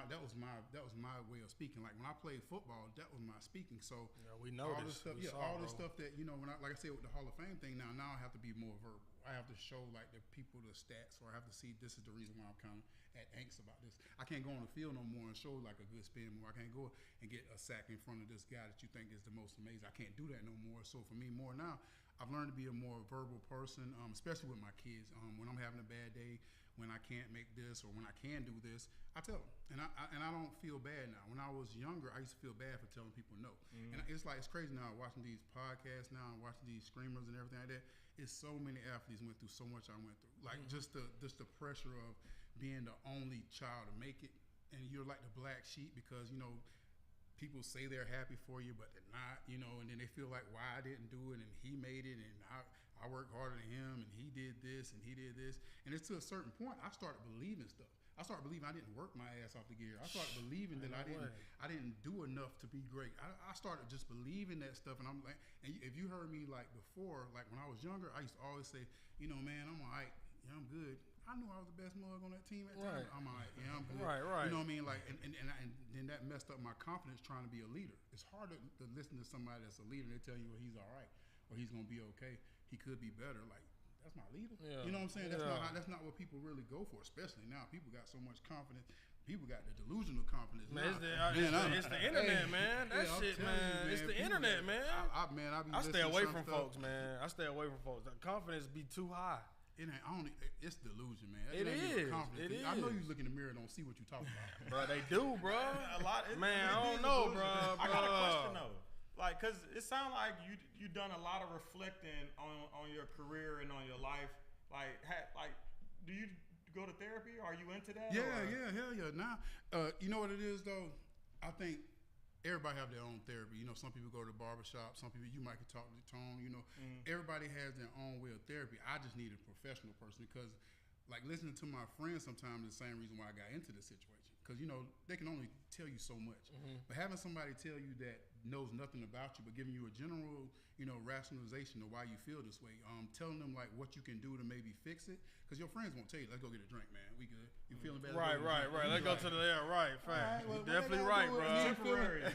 way of speaking. Like when I played football, that was my speaking. So we know all this stuff. All this stuff that like I said with the Hall of Fame thing. Now I have to be more verbal. I have to show like the people the stats, or I have to see this is the reason why I'm kind of at angst about this. I can't go on the field no more and show like a good spin move. I can't go and get a sack in front of this guy that you think is the most amazing. I can't do that no more. So for me, more now, I've learned to be a more verbal person, especially with my kids. When I'm having a bad day, when I can't make this or when I can do this, I tell them, and I don't feel bad now. When I was younger, I used to feel bad for telling people no, and it's crazy now watching these podcasts now and watching these screamers and everything like that. It's so many athletes went through so much I went through, like just the pressure of being the only child to make it, and you're like the black sheep because people say they're happy for you, but they're not, and then they feel like why I didn't do it and he made it and I worked harder than him and he did this and he did this. And it's to a certain point I started believing stuff. I started believing I didn't work my ass off to get here. I started believing that I didn't do enough to be great. I started just believing that stuff, and I'm like, and if you heard me like before, like when I was younger, I used to always say, man, I'm all right, I'm good. I knew I was the best mug on that team at the time. I'm all right, I'm good. Right. You know what I mean? Like, and then that messed up my confidence trying to be a leader. It's hard to listen to somebody that's a leader and they tell you, well, he's all right or he's gonna be okay. He could be better. Like, that's my leader. Yeah. You know what I'm saying? That's not what people really go for, especially now. People got so much confidence. People got the delusional confidence. Man, now. it's the internet, man. That shit, man. It's the internet, man. I stay away from folks, man. I stay away from folks. The confidence be too high. It's delusion, man. It is. I know you look in the mirror and don't see what you talking about. Bro, they do, bro. Man, I don't know, bro. I got a question though. Like, cause it sounds like you done a lot of reflecting on your career and on your life. Like, do you go to therapy? Are you into that? Yeah, hell yeah. Now, you know what it is though? I think everybody have their own therapy. You know, some people go to the barbershop. Some people, you might could talk to Tone. You know, everybody has their own way of therapy. I just need a professional person because, like, listening to my friends sometimes is the same reason why I got into this situation. Because, you know, they can only tell you so much. But having somebody tell you that knows nothing about you but giving you a general, you know, rationalization of why you feel this way, telling them, like, what you can do to maybe fix it. Because your friends won't tell you, let's go get a drink, man. We good. You feeling bad? Right. Let's go to the right. Fact. Well, You're definitely right, bro. Temporary.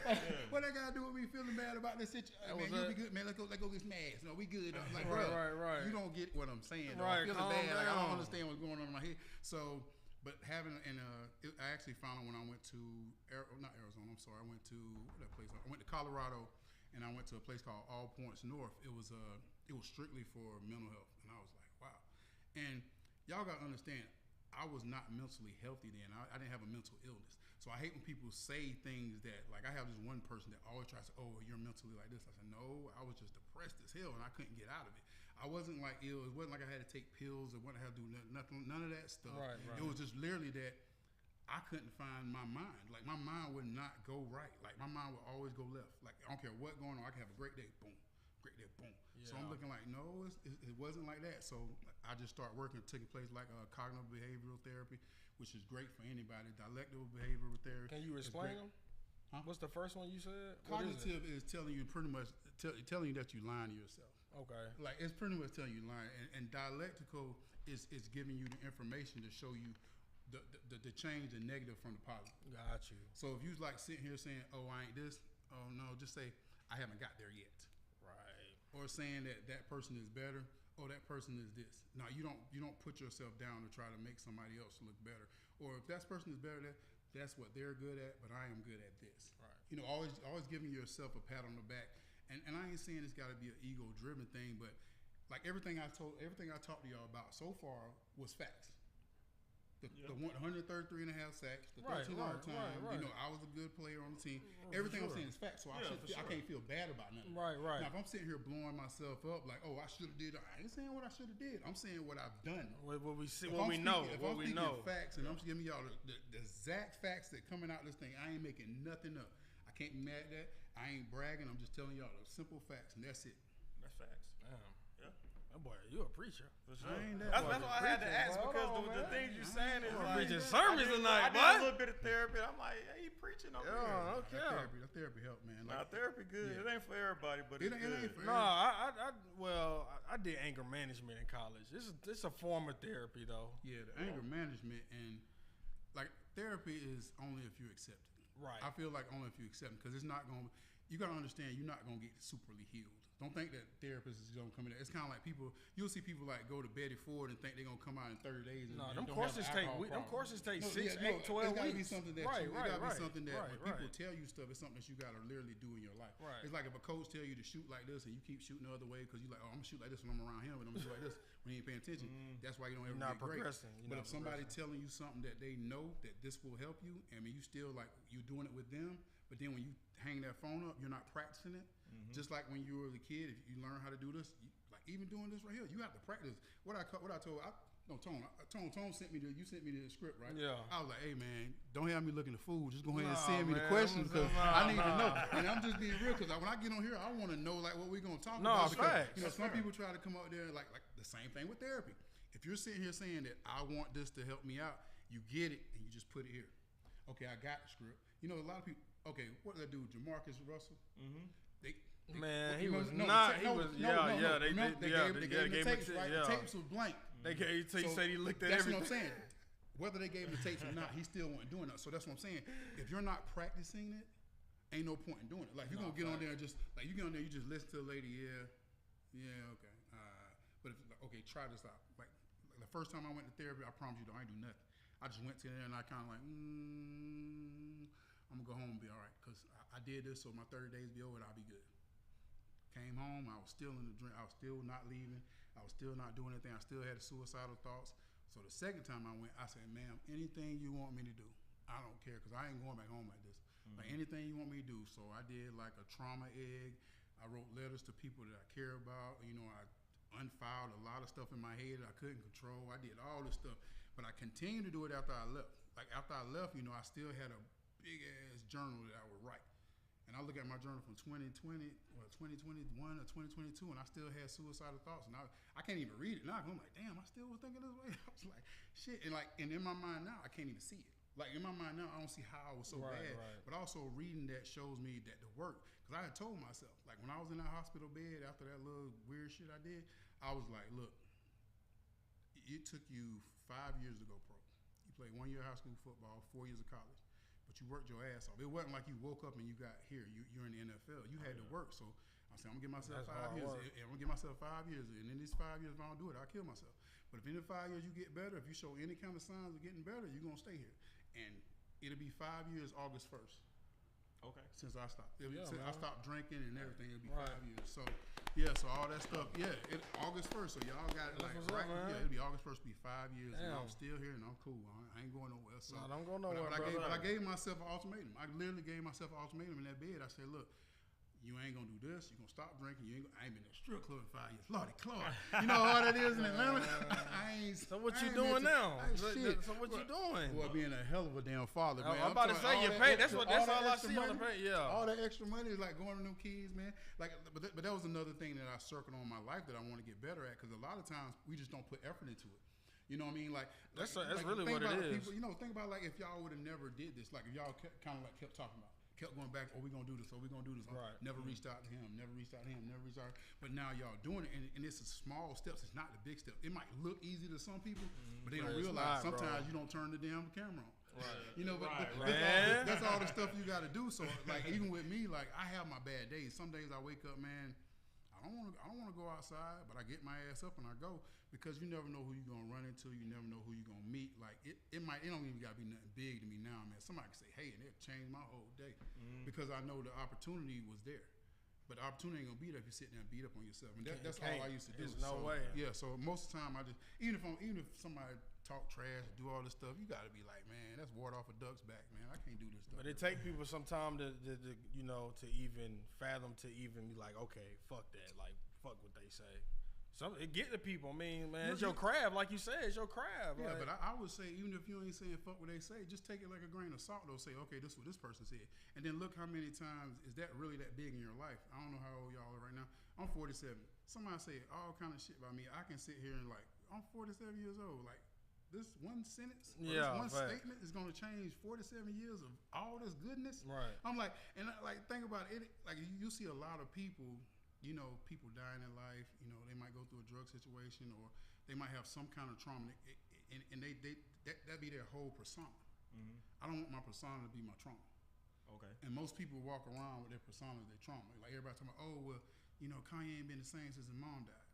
What I got to do with me feeling bad about this situation? Man, you'll be good, man. Let's go get smashed. No, we good. I'm like, Right. You don't get what I'm saying. Right, I'm feeling bad. Like, I don't down. understand what's going on in my head. So, but having, I actually found out when I went to, not Arizona, I'm sorry. I went to, what that place? I went to Colorado, and I went to a place called All Points North. It was strictly for mental health. And I was like, wow. And y'all got to understand, I was not mentally healthy then. I didn't have a mental illness. So I hate when people say things that, like, I have this one person that always tries to, oh, you're mentally like this. I said, no, I was just depressed as hell, and I couldn't get out of it. I wasn't like ill. It wasn't like I had to take pills or what I had to do nothing, none of that stuff. Right. It was just literally that I couldn't find my mind. Like, my mind would not go right. Like, my mind would always go left. Like, I don't care what going on. I can have a great day, boom. Great day, boom. Yeah. So I'm looking like, no, it wasn't like that. So I just started working, taking place like cognitive behavioral therapy, which is great for anybody. Dialectical behavioral therapy. Can you explain them? Huh? What's the first one you said? Cognitive is telling you pretty much, telling you that you lying to yourself. Okay. Like, it's pretty much telling you lying. And dialectical is giving you the information to show you the change, the negative from the positive. Got you. So if you like sitting here saying, oh, I ain't this, oh no, just say, I haven't got there yet. Right. Or saying that person is better, oh, that person is this. No, you don't put yourself down to try to make somebody else look better. Or if that person is better, that's what they're good at, but I am good at this. Right. You know, always giving yourself a pat on the back. And I ain't saying it's got to be an ego-driven thing, but like everything I talked to y'all about so far was facts. The 133.5 sacks, the 13 all-time. Right. You know, I was a good player on the team. Everything I'm saying is facts, so I can't feel bad about nothing. Right. Now, if I'm sitting here blowing myself up like, oh, I should have did, I ain't saying what I should have did. I'm saying what I've done. What we see, what we know. If I'm speaking facts and I'm just giving y'all the exact facts that coming out of this thing, I ain't making nothing up. I can't be mad at that. I ain't bragging. I'm just telling y'all the simple facts, and that's it. That's facts. Damn. Yeah. That boy, you a preacher. For sure. I ain't That's why I had to ask because the things you're saying is like preaching sermons tonight, I did a little bit of therapy. I'm like, hey, he preaching over here. Okay. That therapy help, man. Nah, therapy good. Yeah. It ain't for everybody, but it ain't for everybody. I did anger management in college. It's a form of therapy, though. Yeah, the anger management and like therapy is only if you accept it. Right. I feel like only if you accept it because it's not going to, you got to understand you're not going to get superly healed. Don't think that therapists is going to come in there. It's kind of like you'll see people like go to Betty Ford and think they're going to come out in 30 days. And, them courses take 6, 8, 12 weeks. It's got to be something that right, something that when people tell you stuff, it's something that you got to literally do in your life. Right. It's like if a coach tell you to shoot like this and you keep shooting the other way because you're like, oh, I'm going to shoot like this when I'm around him, but I'm going to shoot like this when he ain't paying attention. That's why you don't ever get great. But if somebody telling you something that they know that this will help you, I mean, you still like, you're doing it with them, but then when you hang that phone up, you're not practicing it. Just like when you were a kid, if you learn how to do this, like even doing this right here, you have to practice. What I told, Tone sent me you sent me the script, right? Yeah. I was like, hey man, don't have me looking the fool. Just go ahead and send me the questions because I need to know. And I'm just being real because when I get on here, I want to know like what we're gonna talk about. Because, you know, some people try to come up there like the same thing with therapy. If you're sitting here saying that I want this to help me out, you get it and you just put it here. Okay, I got the script. You know, a lot of people. Okay, what did that do, Jamarcus Russell? He was not. They gave the tapes, right? The tapes were blank. They gave. He said he looked at that's everything. That's what I'm saying. Whether they gave him the tapes or not, he still wasn't doing that. So that's what I'm saying. If you're not practicing it, ain't no point in doing it. Like you're gonna get on there and just like you get on there, you just listen to the lady. Okay. But if, okay, try this out. Like the first time I went to therapy, I promise you, I ain't do nothing. I just went to there and I kind of like, I'm gonna go home and be all right because I did this, so my 30 days be over and I'll be good. Came home, I was still in the drink. I was still not leaving. I was still not doing anything. I still had suicidal thoughts. So the second time I went, I said, ma'am, anything you want me to do, I don't care because I ain't going back home like this. Like anything you want me to do. So I did like a trauma egg. I wrote letters to people that I care about. You know, I unfiled a lot of stuff in my head that I couldn't control. I did all this stuff. But I continued to do it after I left. Like after I left, you know, I still had a big ass journal that I would write. And I look at my journal from 2020 or 2021 or 2022, and I still had suicidal thoughts. And I can't even read it now. I'm like, damn, I still was thinking this way. I was like, shit. And in my mind now, I can't even see it. Like in my mind now, I don't see how I was so bad. Right. But also reading that shows me that the work. Because I had told myself, like when I was in that hospital bed after that little weird shit I did, I was like, look, it took you 5 years to go pro. You played 1 year of high school football, 4 years of college. But you worked your ass off. It wasn't like you woke up and you got here. You're in the NFL. You had to work. So I said, I'm gonna give myself 5 years. I'm gonna give myself 5 years. And in these 5 years, if I don't do it, I'll kill myself. But if in the 5 years you get better, if you show any kind of signs of getting better, you're gonna stay here. And it'll be 5 years August 1st. Okay. Since I stopped. Since I stopped drinking and everything, it'll be 5 years. So yeah, so all that stuff, August 1st. So y'all got it like right. It'll be August 1st, be 5 years. And I'm still here and I'm cool. I ain't going nowhere. So I don't go nowhere. But I gave myself an ultimatum. I literally gave myself an ultimatum in that bed. I said, look, you ain't gonna do this. You're gonna stop drinking. I ain't been in a strip club in 5 years. Lordy Clark. You know how that is in Atlanta? So what you doing now? So what you doing? Well, being a hell of a damn father, man. I'm about to say your pay. That's all I see on the pay. Yeah. All that extra money is like going to them kids, man. Like, but that was another thing that I circled on my life that I want to get better at because a lot of times we just don't put effort into it. You know what I mean? Like that's really what it is. People, you know, think about like if y'all would have never did this, like if y'all kind of like kept talking about. Kept going back, we gonna do this, we gonna do this. Right. Never reached out to him, never reached out to him, never reached out. But now y'all doing it, and it's the small steps. It's not the big steps. It might look easy to some people, but they don't realize sometimes you don't turn the damn camera on. Right. You know, but that's all the stuff you got to do. So like even with me, like I have my bad days. Some days I wake up, man, I don't want to go outside, but I get my ass up and I go because you never know who you're gonna run into. You never know who you're gonna meet. Like it don't even gotta be nothing big to me now, man. Somebody can say, hey, and it'll change my whole day because I know the opportunity was there. But the opportunity ain't gonna be there if you sit there and beat up on yourself. And that's all I used to do. There's no way. Yeah. So most of the time I just even if somebody talk trash, do all this stuff, you gotta be like, man, that's water off a duck's back, man. I can't do this stuff. But it take people some time to you know to even fathom to even be like, okay, fuck that, like fuck what they say. It get to people. I mean, man, it's your craft, like you said, it's your craft. Yeah, like. But I would say, even if you ain't saying fuck what they say, just take it like a grain of salt. They'll say, okay, this is what this person said. And then look how many times is that really that big in your life. I don't know how old y'all are right now. I'm 47. Somebody say all kind of shit about me. I can sit here and like, I'm 47 years old. Like, this one sentence, this one statement is going to change 47 years of all this goodness. Right. I'm like, and like, think about it. Like, you see a lot of people, you know, people dying in life, you know, they might go through a drug situation or they might have some kind of trauma and that be their whole persona. Mm-hmm. I don't want my persona to be my trauma. Okay. And most people walk around with their persona as their trauma. Like everybody talking about, oh, well, you know, Kanye ain't been the same since his mom died.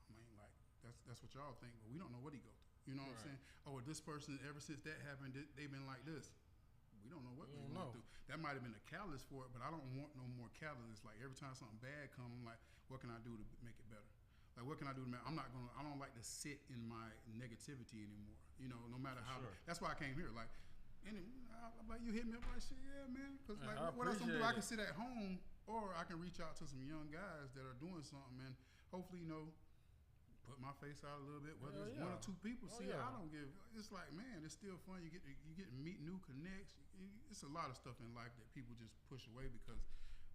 I mean, like, that's what y'all think, but we don't know what he go through. You know what I'm saying? Oh, well, this person, ever since that happened, they've been like this. We don't know what they're going through. That might have been a catalyst for it, but I don't want no more catalysts. Like every time something bad comes, I'm like, what can I do to make it better? Like what can I do to make? I don't like to sit in my negativity anymore. You know, no matter how. Sure. That's why I came here. Like, like you hit me up like shit, yeah, man. Because like, what else I'm do? I can sit at home, or I can reach out to some young guys that are doing something, and hopefully, you know, put my face out a little bit. Whether it's one or two people, I don't give. It's like, man, it's still fun. You get to meet new connects. It's a lot of stuff in life that people just push away because,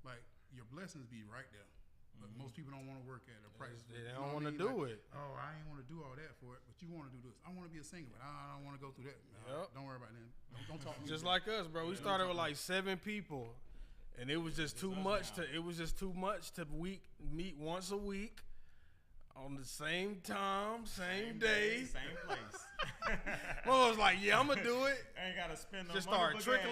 like, your blessings be right there. But most people don't want to work at a price. They don't want to do it. Oh, I ain't want to do all that for it, but you want to do this. I want to be a singer, but I don't want to go through that. Don't worry about that. Don't talk to me. Just like us, bro. We started with like 7 people, and it was just too much to. It was just too much to meet once a week. On the same time, same day, same place. Well, I was like, yeah, I'm gonna do it. Ain't gotta spend no just money. Just start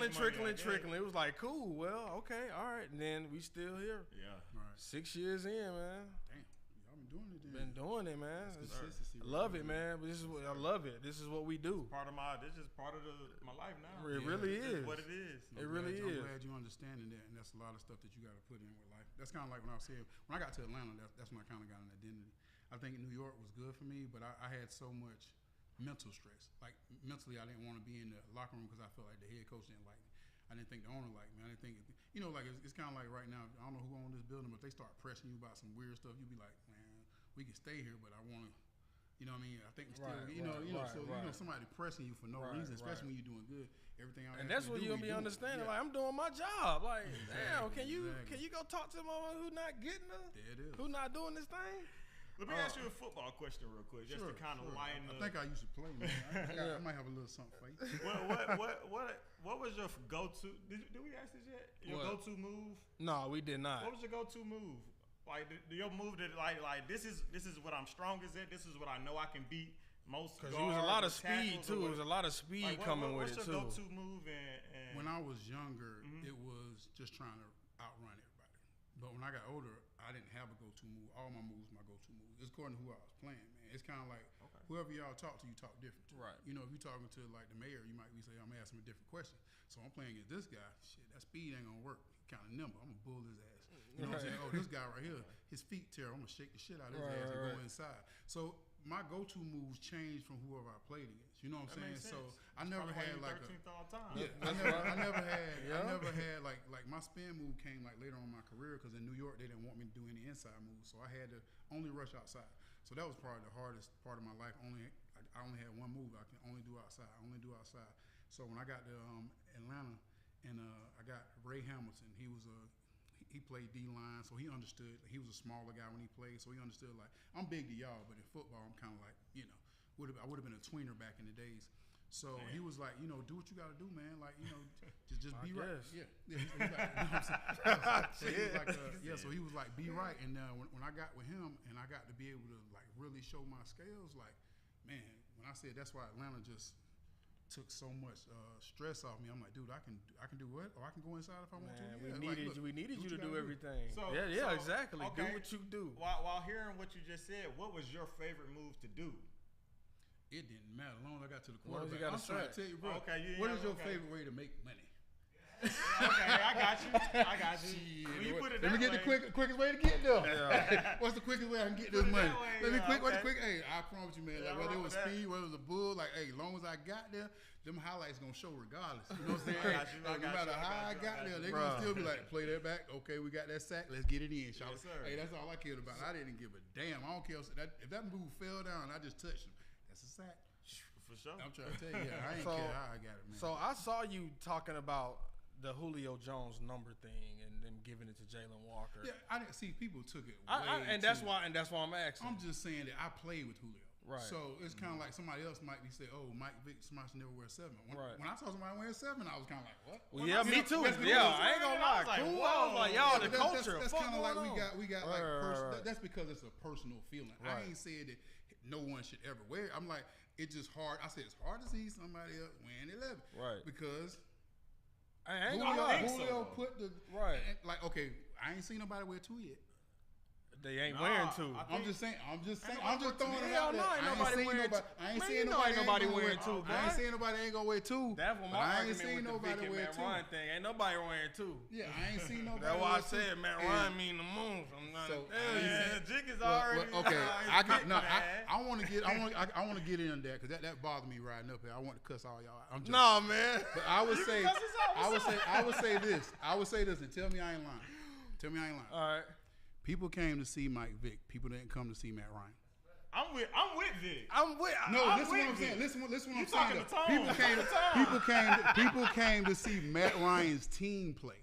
trickling. It was like, cool. Well, okay, all right. And then we still here. Yeah. Right. 6 years in, man. Damn, y'all been doing it. Then. Been doing it, man. Consistency. I love it, man. But I love it. This is what we do. This is part of my life now. It really is. What it is. It really is. I'm glad you're understanding that, and that's a lot of stuff that you got to put in with life. That's kind of like when I said when I got to Atlanta. That's when I kind of got an identity. I think New York was good for me, but I had so much mental stress. Like mentally, I didn't want to be in the locker room because I felt like the head coach didn't like me. I didn't think the owner liked me. I didn't think, like it's kind of like right now. I don't know who owns this building, but they start pressing you about some weird stuff. You be like, man, we can stay here, but I want to. You know what I mean? I think we still, somebody pressing you for no reason, especially when you're doing good. Everything. And that's what you'll be understanding. Like I'm doing my job. Like, damn, can you go talk to someone who not getting us? There it is. Who not doing this thing? Let me ask you a football question real quick, just to kind of lighten up. I think I used to play, man. I might have a little something for you. What was your go-to? Did we ask this yet? Your go-to move? No, we did not. What was your go-to move? Like your move that like this is what I'm strongest at. This is what I know I can beat most. Because it was a lot of speed too. It was a lot of speed coming with it too. What's your go-to move? And when I was younger, it was just trying to outrun everybody. But when I got older, I didn't have a go-to move. All my moves, my go-to moves. It's according to who I was playing, man. It's kind of like whoever y'all talk to, you talk different to. Right. You know, if you're talking to like the mayor, you might be saying, I'm gonna ask him a different question. So I'm playing against this guy. Shit, that speed ain't gonna work. Kind of nimble. I'm gonna bull his ass. You know what I'm saying? Oh, this guy right here, his feet tear. I'm gonna shake the shit out of his ass and go inside. So my go-to moves changed from whoever I played against. You know what I'm saying? So I never had like a 13th all time. Yeah, I never had like my spin move came like later on in my career because in New York they didn't want me to do any inside moves, so I had to only rush outside. So that was probably the hardest part of my life. I only had one move I can only do outside. So when I got to Atlanta and I got Ray Hamilton, he played D-line, so he understood. He was a smaller guy when he played, so he understood, like, I'm big to y'all, but in football, I'm kind of like, I would have been a tweener back in the days. So he was like, do what you got to do, man. Like, just be right. Yeah. He's like, so he was like, be right. And when I got with him and I got to be able to, like, really show my scales, like, man, when I said that's why Atlanta just took so much stress off me. I'm like, dude, I can do what? Or I can go inside if I want to. Yeah, we needed you to do everything. So, exactly. Okay. Do what you do. While hearing what you just said, what was your favorite move to do? It didn't matter. As long as I got to the quarterback. I'm trying to tell you, bro. What is your favorite way to make money? Okay, I got you. When you put it let me get the quickest way to get there. Yeah. What's the quickest way I can get this money? What's the quick? Hey, I promise you, man. Like, whether it was speed, whether it was a bull, like, hey, as long as I got there, them highlights gonna show regardless. You know what I'm saying? No matter how I got there, they gonna still be like, play that back. Okay, we got that sack. Let's get it in, y'all. Yes, hey, that's all I cared about. I didn't give a damn. I don't care if that move fell down. I just touched him. That's a sack. For sure. I'm trying to tell you, I ain't care how I got it, man. So I saw you talking about the Julio Jones number thing and them giving it to Jalen Walker. Yeah, I didn't see people took it. That's why I'm asking. I'm just saying that I played with Julio. Right. So it's kind of like somebody else might be saying, "Oh, Mike Vick, somebody should never wear 7." When I saw somebody wearing 7, I was kind of like, "What?" Well, yeah, me too. Yeah, I ain't gonna lie. I was like, y'all, the culture. That's kind of like we got like that's because it's a personal feeling. I ain't said that no one should ever wear it. I'm like, it's just hard. I said it's hard to see somebody else wearing 11, right? Because I ain't gonna lie. Julio put the like, okay, I ain't seen nobody wear 2 yet. They ain't wearing 2. I'm just saying. I'm just throwing it out there. I ain't seeing nobody wearing 2. I ain't seeing nobody ain't gonna wear 2. That's what my argument with the Vic and Matt Ryan thing. Ain't nobody wearing 2. Yeah, I ain't seen nobody. That's why I said Matt Ryan mean the moon. I'm not. Jig is already. Okay, I want to get in that because that bothered me riding up here. I want to cuss all y'all out. No, man. But I would say this. I would say this, and tell me I ain't lying. All right. People came to see Mike Vick. People didn't come to see Matt Ryan. I'm with Vick. Listen what I'm saying. People came to see Matt Ryan's team play.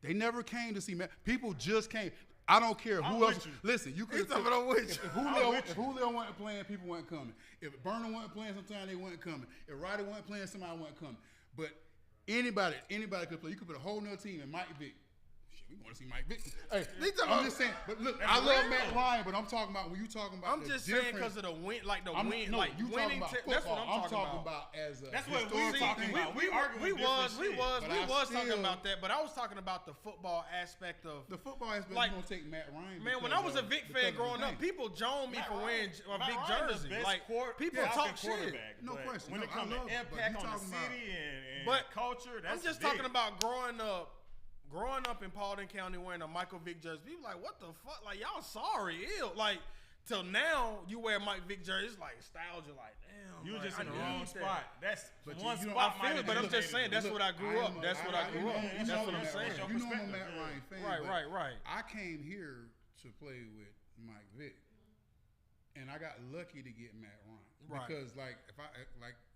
They never came to see Matt. People just came. I don't care who else. Listen, you could. If Julio wasn't playing, people weren't coming. If Burner wasn't playing, sometimes they weren't coming. If Ryder wasn't playing, somebody wasn't coming. But anybody could play. You could put a whole nother team and Mike Vick. shit, we want to see Mike Vick. Hey, I'm just saying. But look, I love Matt Ryan, but I'm talking about when you talking about. I'm just saying because of the win, like the win, no, like you winning. About That's what I'm talking about. As a that's what we're talking about. We was talking about that, but I was talking about the football aspect of the football aspect. Like, you gonna take Matt Ryan? Man, when I was a Vic fan growing up, people joned me for wearing a Vic jersey. Like people talk shit. No question. When it comes to impact on the city and culture, that's I'm just talking about growing up in Paulding County wearing a Michael Vick jersey. People like, what the fuck? Like, y'all sorry, ew. Like, till now, you wear Mike Vick jersey, it's like nostalgia. Like, damn. You were like, just in the wrong spot. That's but one you spot. I feel it, but I'm just saying, that's what I grew up. That's what I grew up. That's what I'm saying. You know I'm a Matt Ryan fan. Right. I came here to play with Mike Vick, and I got lucky to get Matt Ryan. Right. Because, like,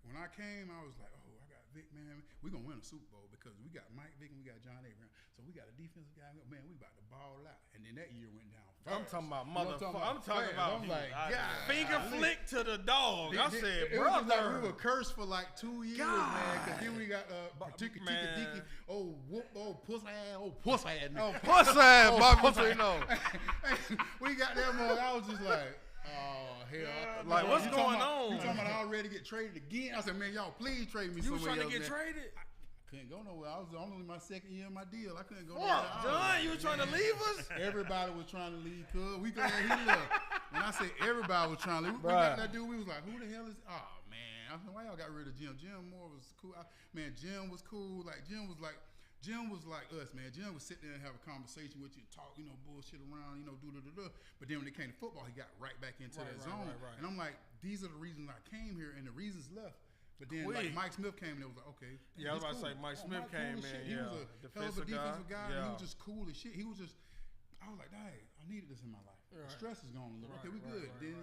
when I came, I was like, oh, I got Vick, man. We're going to win a Super Bowl because we got Mike Vick and we got John Abraham. So we got a defensive guy. Man, we about to ball out. And then that year went down fast. I'm talking about motherfucker. I'm talking about I'm like, finger flick to the dog. I said, it brother. was like we were cursed for like 2 years, man. Because then we got Tika Diki, puss ass. Bobby Trino. We got that mug. I was just like, oh hell! Like, what's going on? You talking about I already get traded again? I said, man, y'all please trade me. You was somewhere trying to else, get man. traded? Couldn't go nowhere. I was only my second year of my deal. I couldn't go Fuck, nowhere. John, you was trying to leave us? Everybody was trying to leave, cuz. We glad he left. When I say everybody was trying to leave, we got that dude, we was like, who the hell is, oh man. I said, why y'all got rid of Jim? Jim Moore was cool. Jim was cool. Jim was like us, man. Jim would sit there and have a conversation with you, talk, bullshit around, do. But then when it came to football, he got right back into that zone. Right. And I'm like, these are the reasons I came here and the reasons left. But then like Mike Smith came and it was like, okay. Yeah, I was about to say Mike Smith came in. He was a hell of a defensive guy. Yeah. And he was just cool as shit. I was like, dang, I needed this in my life. Right. The stress is gone a little. Okay, we good. Then,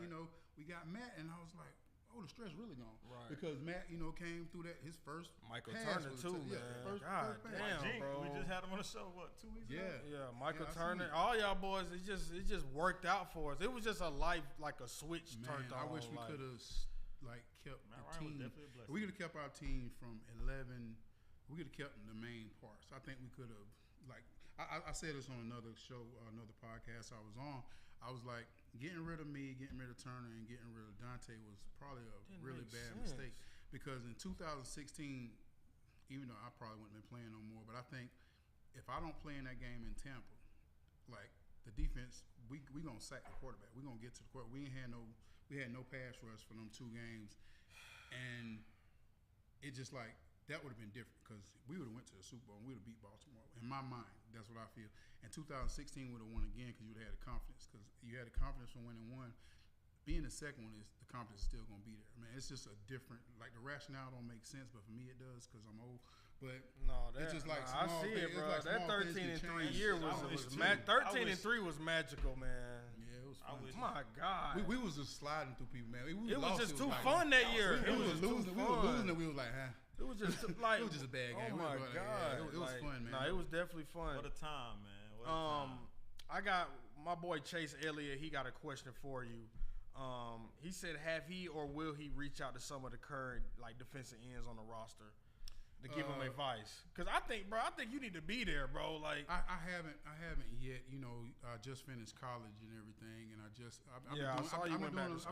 we got Matt and I was like, oh, the stress really gone. Right. Because Matt, came through that, his first Michael pass Turner too, man. First God pass. damn, bro. We just had him on the show, 2 weeks ago? Yeah, Michael Turner. All y'all boys, it just worked out for us. It was just a life, like a switch turned on. I wish we could have kept Matt the team. We could have kept our team from 11. We could have kept the main parts. I think we could have, I said this on another show, another podcast I was on. I was like, getting rid of me, getting rid of Turner, and getting rid of Dante was probably a really bad mistake. Because in 2016, even though I probably wouldn't have been playing no more, but I think if I don't play in that game in Tampa, like the defense, we gonna sack the quarterback. We gonna get to the quarterback. We had no pass rush for them 2 games, and it just like that would have been different because we would have went to the Super Bowl and we would have beat Baltimore. In my mind, that's what I feel. And 2016 would have won again because you would have had the confidence because you had the confidence from winning one. Being the second one is the confidence is still gonna be there. Man, it's just a different, like the rationale don't make sense, but for me it does because I'm old. But it's just like I see it, bro. Like that 13-3 year was 13-3 was magical, man. Yeah, it was fun. My God, we was just sliding through people, man. It was just too fun that year. We was losing, and we was like, huh. It was just like it was just a bad game. Oh my God, it was fun, man. No, it was definitely fun. What a time, man. What a time. I got my boy Chase Elliott. He got a question for you. He said, have he or will he reach out to some of the current defensive ends on the roster to give him advice? Because I think you need to be there, bro. Like I haven't yet. I just finished college and everything, and I've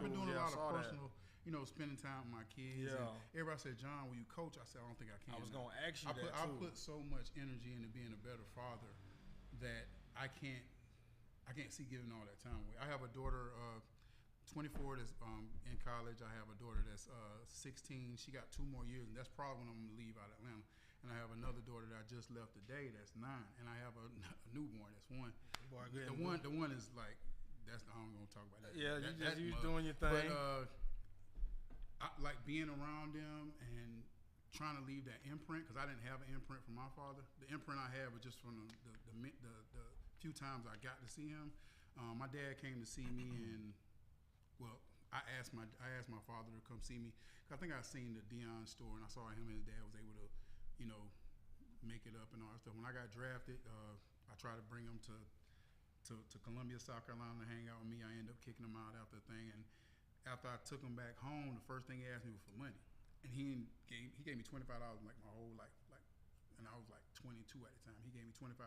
been doing a lot of personal. Spending time with my kids. Yeah. And everybody said, John, will you coach? I said, I don't think I can. I was going to ask you that, too. I put so much energy into being a better father that I can't see giving all that time away. I have a daughter, 24, that's in college. I have a daughter that's 16. She got 2 more years, and that's probably when I'm going to leave out of Atlanta. And I have another daughter that I just left today that's 9. And I have a newborn that's 1. Boy, the one is like, that's I'm going to talk about that. Yeah, you doing your thing. But, I like being around them and trying to leave that imprint because I didn't have an imprint from my father. The imprint I had was just from the few times I got to see him. My dad came to see me, and I asked my father to come see me. I think I seen the Deion store, and I saw him and his dad was able to, make it up and all that stuff. When I got drafted, I tried to bring him to Columbia, South Carolina to hang out with me. I ended up kicking him out after the thing, and after I took him back home, the first thing he asked me was for money, and he gave me $25 like my whole life, and I was like 22 at the time. He gave me $25,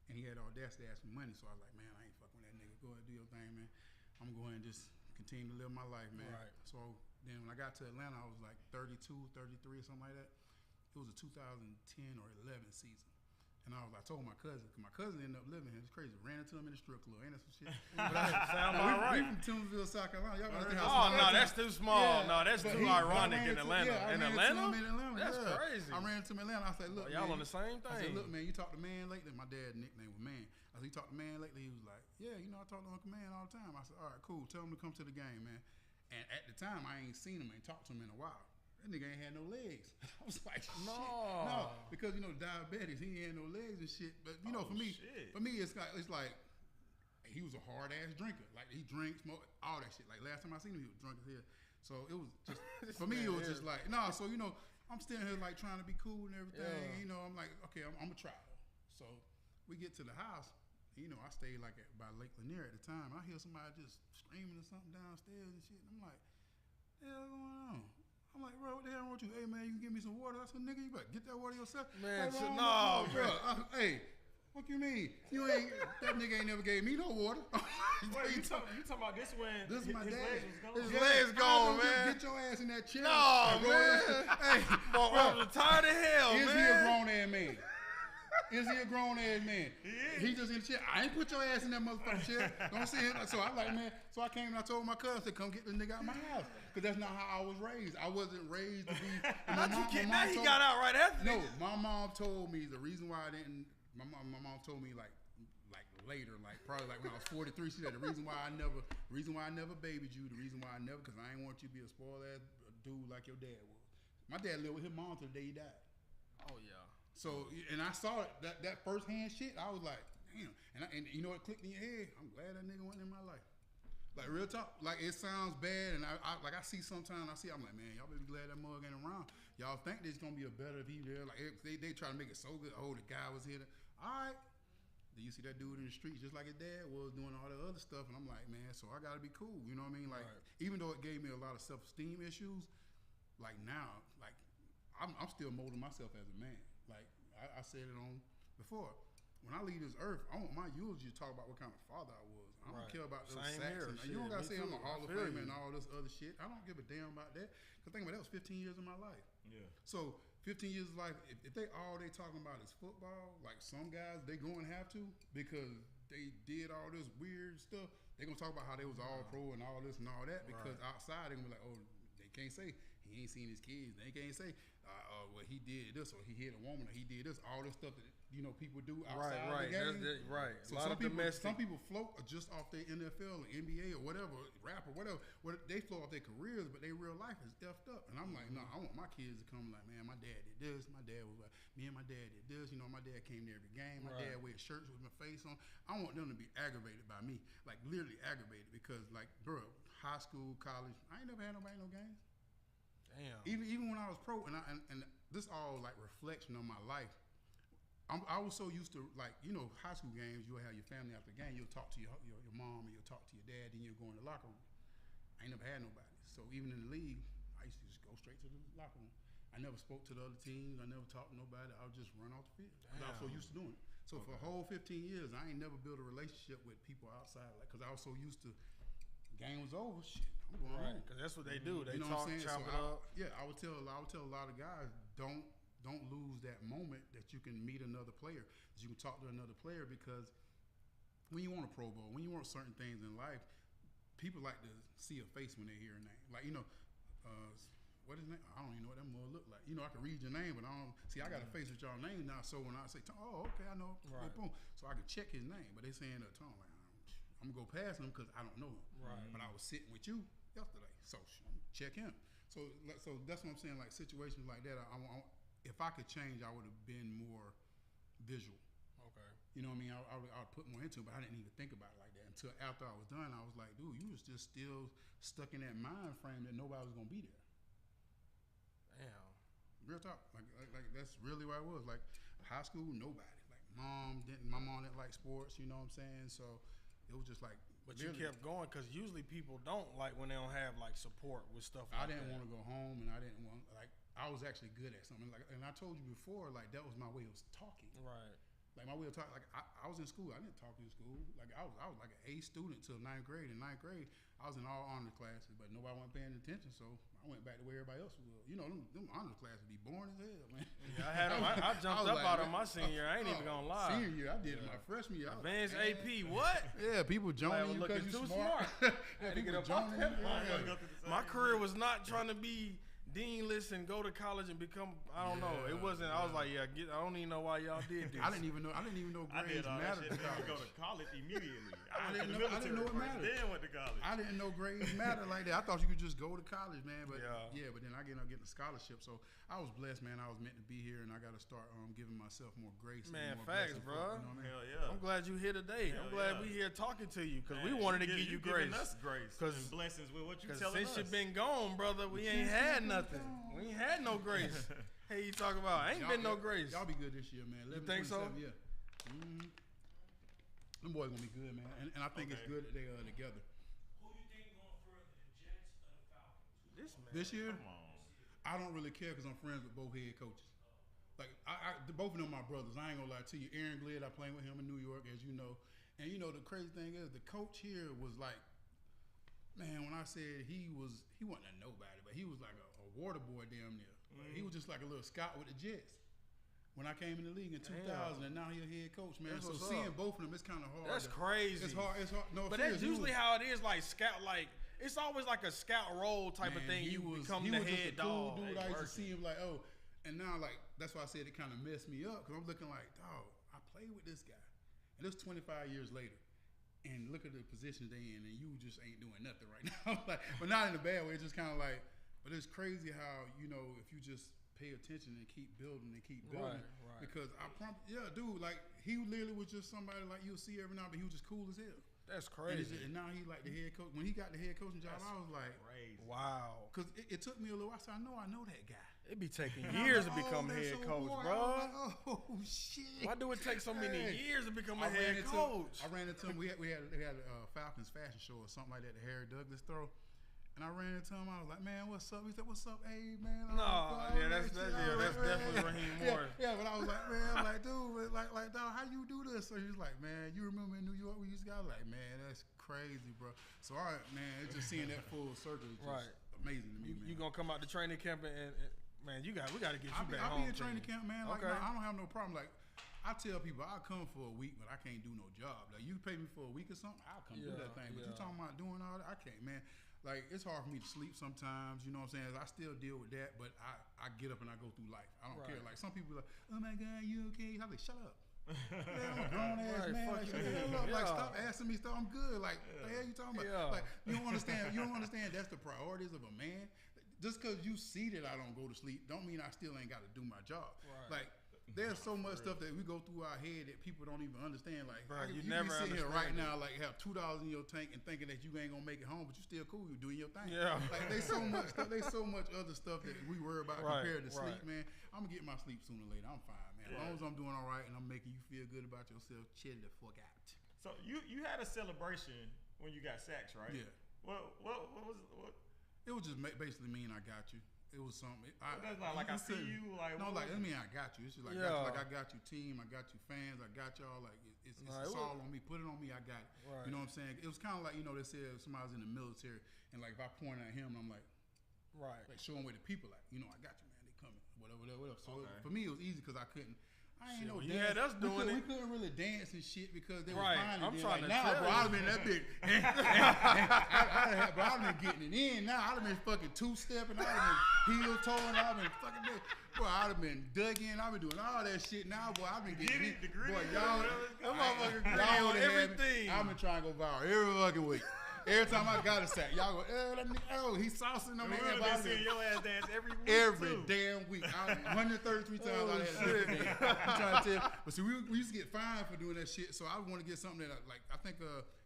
and he had the audacity to ask me money. So I was like, man, I ain't fucking with that nigga. Go ahead, do your thing, man. I'm going to just continue to live my life, man. Right. So then when I got to Atlanta, I was like 32, 33 or something like that. It was a 2010 or 11 season. And I told my cousin, because my cousin ended up living here. It's crazy. Ran into him in the strip club. Ain't that some shit? Sound about right. We from Timberville, South Carolina. Y'all Oh, no, that's too small. No, that's too ironic in Atlanta. Yeah, in Atlanta? That's crazy. I ran into him in Atlanta. I said, look, y'all man, on the same thing. I said, look, man, you talked to Man lately? My dad's nickname was Man. I said, you talked to Man lately? He was like, yeah, you know, I talk to Uncle Man all the time. I said, all right, cool. Tell him to come to the game, man. And at the time, I ain't seen him, ain't talked to him in a while. That nigga ain't had no legs. I was like, shit. No, because you know diabetes, he ain't had no legs and shit. But you know, for me, it's like he was a hard ass drinker. Like he drank, smoke, all that shit. Like last time I seen him, he was drunk as hell. So it was just for me, it was just like no. So you know, I'm still here like trying to be cool and everything. Yeah. You know, I'm like, okay, I'm gonna try though. So we get to the house. You know, I stayed like by Lake Lanier at the time. I hear somebody just screaming or something downstairs and shit. And I'm like, what the hell going on? I'm like, bro, what the hell wrong with you? Hey, man, you can give me some water? I said, nigga, you better get that water yourself. Man, no, bro. Hey, what you mean? That nigga ain't never gave me no water. Wait, you talking about this when this is my dad. His legs gone, man. Get your ass in that chair. No, man. Hey, bro, I'm tired of hell, man. Is he a grown-ass man? Is he a grown-ass man? He just in the chair. I ain't put your ass in that motherfucking chair. Don't see him. So I like, man. So I came and I told my cousin to come get the nigga out of my house. Because that's not how I was raised. I wasn't raised to be. Now he got out right after. No, my mom told me the reason why I didn't. My mom told me like later, like probably like when I was 43. She said the reason why I never babied you, the reason why I never, because I ain't want you to be a spoiled ass dude like your dad was. My dad lived with his mom till the day he died. Oh yeah. So, and I saw it, that first-hand shit, I was like, damn. And you know what clicked in your head? I'm glad that nigga went in my life. Like, real talk. Like, it sounds bad, and I see sometimes, I'm like, man, y'all better be glad that mug ain't around. Y'all think there's going to be a better if he there. Like, they try to make it so good. Oh, the guy was here. All right. Then you see that dude in the streets just like his dad was doing all that other stuff, and I'm like, man, so I got to be cool. You know what I mean? Like, even though it gave me a lot of self-esteem issues, like now, like, I'm still molding myself as a man. Like, I said it on before. When I leave this earth, I want my eulogy to talk about what kind of father I was. I don't care about those sacks. You don't got to say I'm a Hall of Famer and all this other shit. I don't give a damn about that. Because think about that was 15 years of my life. Yeah. So 15 years of life, if they all they talking about is football, like some guys, they going to have to because they did all this weird stuff. They going to talk about how they was all pro and all this and all that because outside they going to be like, oh, they can't say he ain't seen his kids. They can't say, well, he did this or he hit a woman or he did this. All this stuff that people do outside the game. So some people float just off their NFL or NBA or whatever, rap or whatever. They float off their careers, but their real life is effed up. And I'm like, no, I want my kids to come like, man, my dad did this. My dad was like, me and my dad did this. You know, my dad came to every game. My dad wears shirts with my face on. I want them to be aggravated by me, like literally aggravated because, like, bro, high school, college, I ain't never had nobody no games. Damn. Even when I was pro, and this all like reflection on my life. I was so used to like high school games. You'll have your family after the game. You'll talk to your mom, or you'll talk to your dad. Then you'll go in the locker room. I ain't never had nobody. So even in the league, I used to just go straight to the locker room. I never spoke to the other teams. I never talked to nobody. I would just run off the field. I was so used to doing it. So for a whole 15 years, I ain't never built a relationship with people outside. Like, cause I was so used to. Game was over. Shit, I'm going home. Because that's what they do. They talk, chop it up. I would tell a lot of guys, don't lose that moment that you can meet another player, that you can talk to another player, because when you want a Pro Bowl, when you want certain things in life, people like to see a face when they hear a name. Like, what is his name? I don't even know what that mother look like. I can read your name, but I don't see. I got a face with y'all name now, so when I say, oh, okay, I know. Right. Boom, so I can check his name. But they saying Tom, like, I'm gonna go past him because I don't know him. Right. But I was sitting with you yesterday, so check him. So that's what I'm saying. Like situations like that, if I could change, I would have been more visual. Okay. You know what I mean? I would put more into it, but I didn't even think about it like that until after I was done. I was like, dude, you was just still stuck in that mind frame that nobody was gonna be there. Damn. Real talk. Like that's really what it was. Like high school, nobody. Like my mom didn't like sports. You know what I'm saying? So. It was just like, but you kept going because usually people don't like when they don't have like support with stuff. Like I didn't want to go home, and I didn't want I was actually good at something. Like, and I told you before, like that was my way of talking. Right. Like my way of talking, like I was in school. I didn't talk in school. Like I was like an A student till 9th grade. In 9th grade, I was in all honor classes, but nobody wasn't paying attention. So I went back to where everybody else was. You know, them honor classes be boring as hell, man. Yeah, I had them. I jumped up out of my senior. I ain't even gonna lie. Senior year, I did it my freshman year. Advanced AP, what? Yeah, people joining you because you too smart. Had to get up joining you. My career was not trying to be deanless and go to college and become. I don't know. It wasn't. I was like, I don't even know why y'all did this. I didn't even know grades mattered to college. Go to college immediately. I didn't know it mattered. Then went to college. I didn't know grades mattered like that. I thought you could just go to college, man. But but then I ended up getting a scholarship. So I was blessed, man. I was meant to be here, and I got to start giving myself more grace. Man, more facts, bro. You know what I mean? Hell yeah. I'm glad you here today. I'm glad we here talking to you because we wanted to give you grace. Giving us grace and blessings with what you telling us. Since you been gone, brother, we ain't had nothing. We ain't had no grace. Hey, you talking about? Ain't been no grace. Y'all be good this year, man. You think so? Yeah. Them boys gonna be good, man. And I think it's good that they are together. Who do you think going further, the Jets or the Falcons? This year, I don't really care because I'm friends with both head coaches. Like both of them my brothers. I ain't gonna lie to you. Aaron Glid, I played with him in New York, as you know. And you know the crazy thing is, the coach here was like, man, when I said he wasn't a nobody, but he was like a water boy damn near. Like, he was just like a little scout with the Jets. When I came in the league in 2000, and now he's a head coach, man. That's so seeing both of them, it's kind of hard. That's crazy. It's hard. No, but that's usually how it is. Like scout, like it's always like a scout role type of thing. You become the head dog. Dude, I used to see him like, oh, and now like that's why I said it kind of messed me up because I'm looking like, dog, I played with this guy, and it's 25 years later. And look at the positions they in, and you just ain't doing nothing right now. Like, but not in a bad way. It's just kind of like, but it's crazy how if you just pay attention and keep building and keep building. Right. Because dude, like he literally was just somebody like you'll see every now, but he was just cool as hell. That's crazy. And now he like the head coach. When he got the head coaching job, I was like, crazy. Wow. Because it took me a little while. I said, I know that guy. It be taking years to become head coach, bro. Like, oh shit! Why do it take so many years to become a head coach? I ran into him. We had a Falcons fashion show or something like that. The Harry Douglas throw. And I ran into him. I was like, man, what's up? He said, what's up, Abe, man? That's definitely Raheem Morris. Yeah, but I was like, man, I'm like, dude, like, dog, how you do this? So he was like, man, you remember in New York we used to go? I was like, man, that's crazy, bro. So, all right, man, it's just seeing that full circle is just amazing to me, man. You gonna come out to training camp and man, we got to get you back home. I'll be in training camp, man. Like, okay. I don't have no problem. Like, I tell people I'll come for a week, but I can't do no job. Like, you pay me for a week or something, I'll come do that thing. But you talking about doing all that, I can't, man. Like, it's hard for me to sleep sometimes, you know what I'm saying? I still deal with that, but I get up and I go through life. I don't care. Like, some people are like, oh my God, you okay? I'm like, shut up. Yeah, I'm a grown ass man. Like, stop asking me stuff. I'm good. Like, what the hell you talking about? Yeah. Like, you don't understand that's the priorities of a man. Just because you see that I don't go to sleep don't mean I still ain't got to do my job. Right. Like, there's so much stuff that we go through our head that people don't even understand. Like, bro, you never be sitting here right now, like, have $2 in your tank and thinking that you ain't gonna make it home, but you still cool. You doing your thing. Yeah. Like, there's so much stuff. There's so much other stuff that we worry about compared to sleep, man. I'm gonna get my sleep sooner or later. I'm fine, man. As long as I'm doing all right and I'm making you feel good about yourself, chill the fuck out. So you had a celebration when you got sacks, right? Yeah. What was what? It was just basically mean I got you. It was something. That's not like I see you. Like no, like I mean I got you. It's just like I got you team. I got you fans. I got y'all. Like it's all on me. Put it on me. I got it. Right. You know what I'm saying? It was kind of like they said if somebody's in the military and like if I point at him, I'm like like showing where the people at. I got you, man. They coming. Whatever. So for me it was easy because I couldn't. I ain't no dance. Us doing we couldn't really dance and shit because they were finding I'm trying to now, tell bro, you. I'd have been that big. I'd have been getting it in now. I'd have been fucking two-stepping. I'd have been heel-toeing. I'd have been fucking this. Boy, I'd have been dug in. I've been doing all that shit now, boy. I've been getting it. Boy, y'all would have everything. I've been trying to go viral every fucking week. Every time I got a sack, y'all go, he's saucing on the head. I've been seeing your ass dance every week. Every damn week. 133 times I had a different day. I'm trying to tell you. But see, we used to get fined for doing that shit, so I want to get something that, I think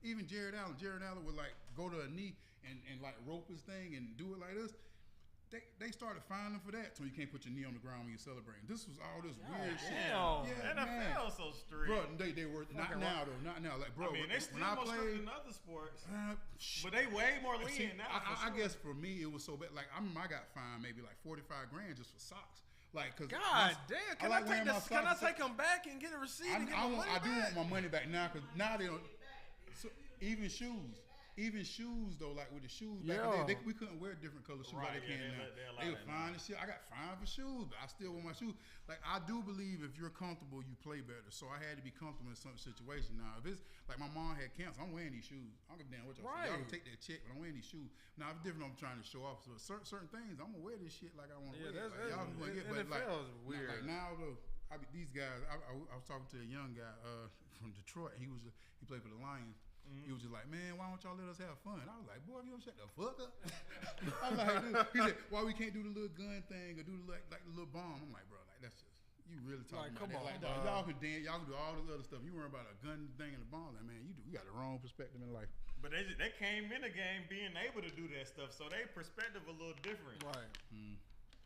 even Jared Allen would, like, go to a knee and like, rope his thing and do it like this. They started fining for that, so you can't put your knee on the ground when you're celebrating. This was all this weird shit. Yeah, NFL so strict. Bro, they were not now though, not now. Like, bro, I mean, they still more strict than other sports, but they way more lenient now. I guess for me it was so bad. Like, I got fined maybe like $45,000 just for socks. Like, cause God damn, can I take this? Can I take them back and get a receipt and get my money back? I do want my money back now, cause now they don't. So even shoes though, like with the shoes back in the day, we couldn't wear different color shoes like they can now. They were fine and shit. I got fined for shoes, but I still want my shoes. Like I do believe if you're comfortable, you play better. So I had to be comfortable in some situation. Now if it's like my mom had cancer, I'm wearing these shoes. I don't give a damn what y'all say. Y'all can take that check, but I'm wearing these shoes. Now if it's different, I'm trying to show off. So certain things, I'm gonna wear this shit like I want to wear. Like, y'all gonna get, but like, weird. Like now though, these guys. I was talking to a young guy from Detroit. He played for the Lions. He was just like, man, why don't y'all let us have fun? I was like, boy, if you don't shut the fuck up. I was like, dude. He said, why we can't do the little gun thing or do the like the little bomb? I'm like, bro, like that's just you really talking about that. Like y'all can dance, y'all can do all this other stuff. You worry about a gun thing and a bomb. Like, man, you got the wrong perspective in life. But they came in the game being able to do that stuff, so their perspective a little different. Right.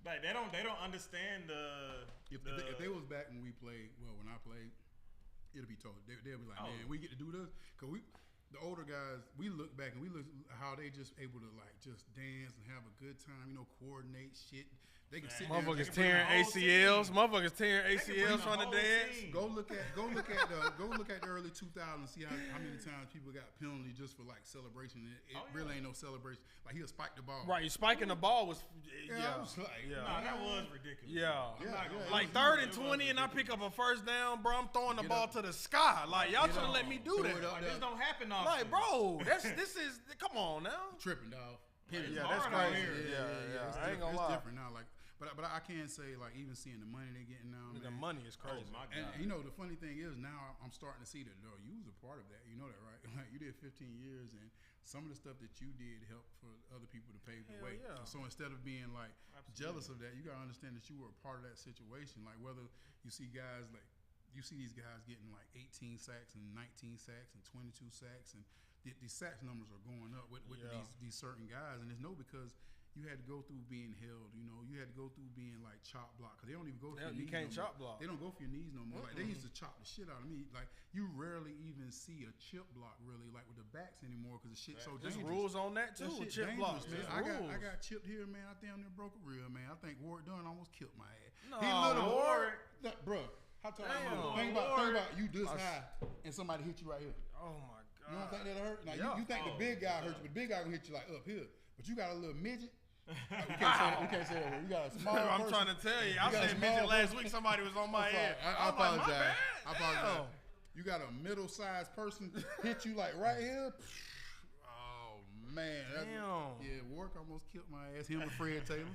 Like they don't understand the. If they was back when we played, well, when I played, it'll be told. They'll be like, man, we get to do this because the older guys, we look back and we look how they just able to like just dance and have a good time, coordinate shit. They can sit motherfuckers tearing ACLs. Motherfuckers tearing ACLs trying to dance. Go look at the early 2000s and see how many times people got penalty just for like celebration. It really ain't no celebration. Like he'll spike the ball. Right, spiking the ball was that was ridiculous. Like 3rd and 20 and I pick up a first down, bro. I'm throwing the ball to the sky. Like y'all should have let me do that. Like, this don't happen often. Like, bro, this is come on now. Tripping, dog. That's crazy. Yeah. I ain't gonna lie. It's different now. Like, but I can say like even seeing the money they're getting now. The money is crazy. Oh my God. And the funny thing is now I'm starting to see that you was a part of that. You know that, right? Like you did 15 years, and some of the stuff that you did helped for other people to pave the way. Yeah. So instead of being like jealous of that, you gotta understand that you were a part of that situation. Like whether you see guys like you see these guys getting like 18 sacks and 19 sacks and 22 sacks, and these sacks numbers are going up with these certain guys, and it's because you had to go through being held. You had to go through being like chop block because they don't even go for your knees. You can't chop block. They don't go for your knees no more. Like they used to chop the shit out of me. Like you rarely even see a chip block really like with the backs anymore because the shit's so dangerous. There's rules on that too. With chip blocks, man. I got chipped here, man. I damn near broke a rib, man. I think Ward Dunn almost killed my ass. No, Ward, bro. How tall am I? Think about you this high and somebody hit you right here. Oh my God. You don't think that'll hurt? Now you think the big guy hurt you, but the big guy gonna hit you like up here. But you got a little midget. We can't say that word. You got a small I'm trying to tell you. I said midget last week. Somebody was on my head. I apologize. Like, I apologize. You got a middle-sized person hit you like right here. Oh man. Yeah, Warwick almost killed my ass. Him and Fred Taylor.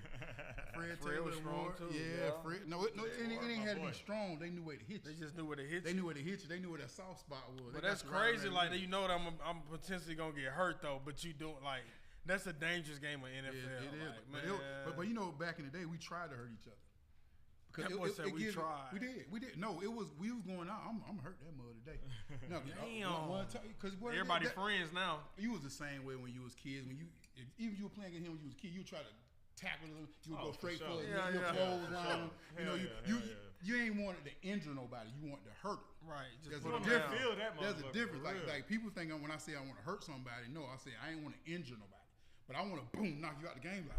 Fred was strong too. Yeah, Fred. No, it ain't had to be strong. They knew where to hit you. They just knew where to hit you. They knew where to hit you. They knew where that soft spot was. But that's crazy. Like you know that I'm potentially gonna get hurt though. But you don't like. That's a dangerous game of NFL. It is. Like, but back in the day, we tried to hurt each other. That boy said we tried. We did. No, we was going out. I'm hurt that mother today. No, damn. Because everybody friends now. You was the same way when you was kids. When even you were playing against him when you was a kid, you would try to tackle him. You would go straight for it. Your clothes line. You ain't wanted to injure nobody. You wanted to hurt them. Right. There's a difference. Like people think when I say I want to hurt somebody, no, I say I ain't want to injure nobody. But I want to knock you out the game. Like,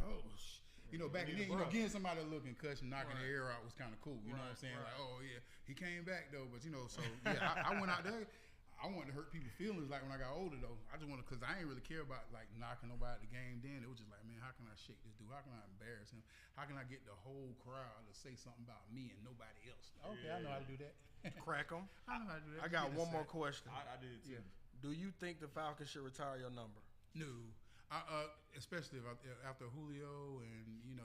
back then, getting somebody a little concussion, knocking the air out was kind of cool. You know what I'm saying? Like, oh yeah, he came back though. But so yeah, I went out there. I wanted to hurt people's feelings. Like when I got older though, I just wanted because I ain't really care about like knocking nobody out the game. Then it was just like, man, how can I shake this dude? How can I embarrass him? How can I get the whole crowd to say something about me and nobody else? Okay, I know how to do that. Crack them. I know how to do that. I got one more question. I did too. Yeah. Do you think the Falcons should retire your number? No. Especially after Julio and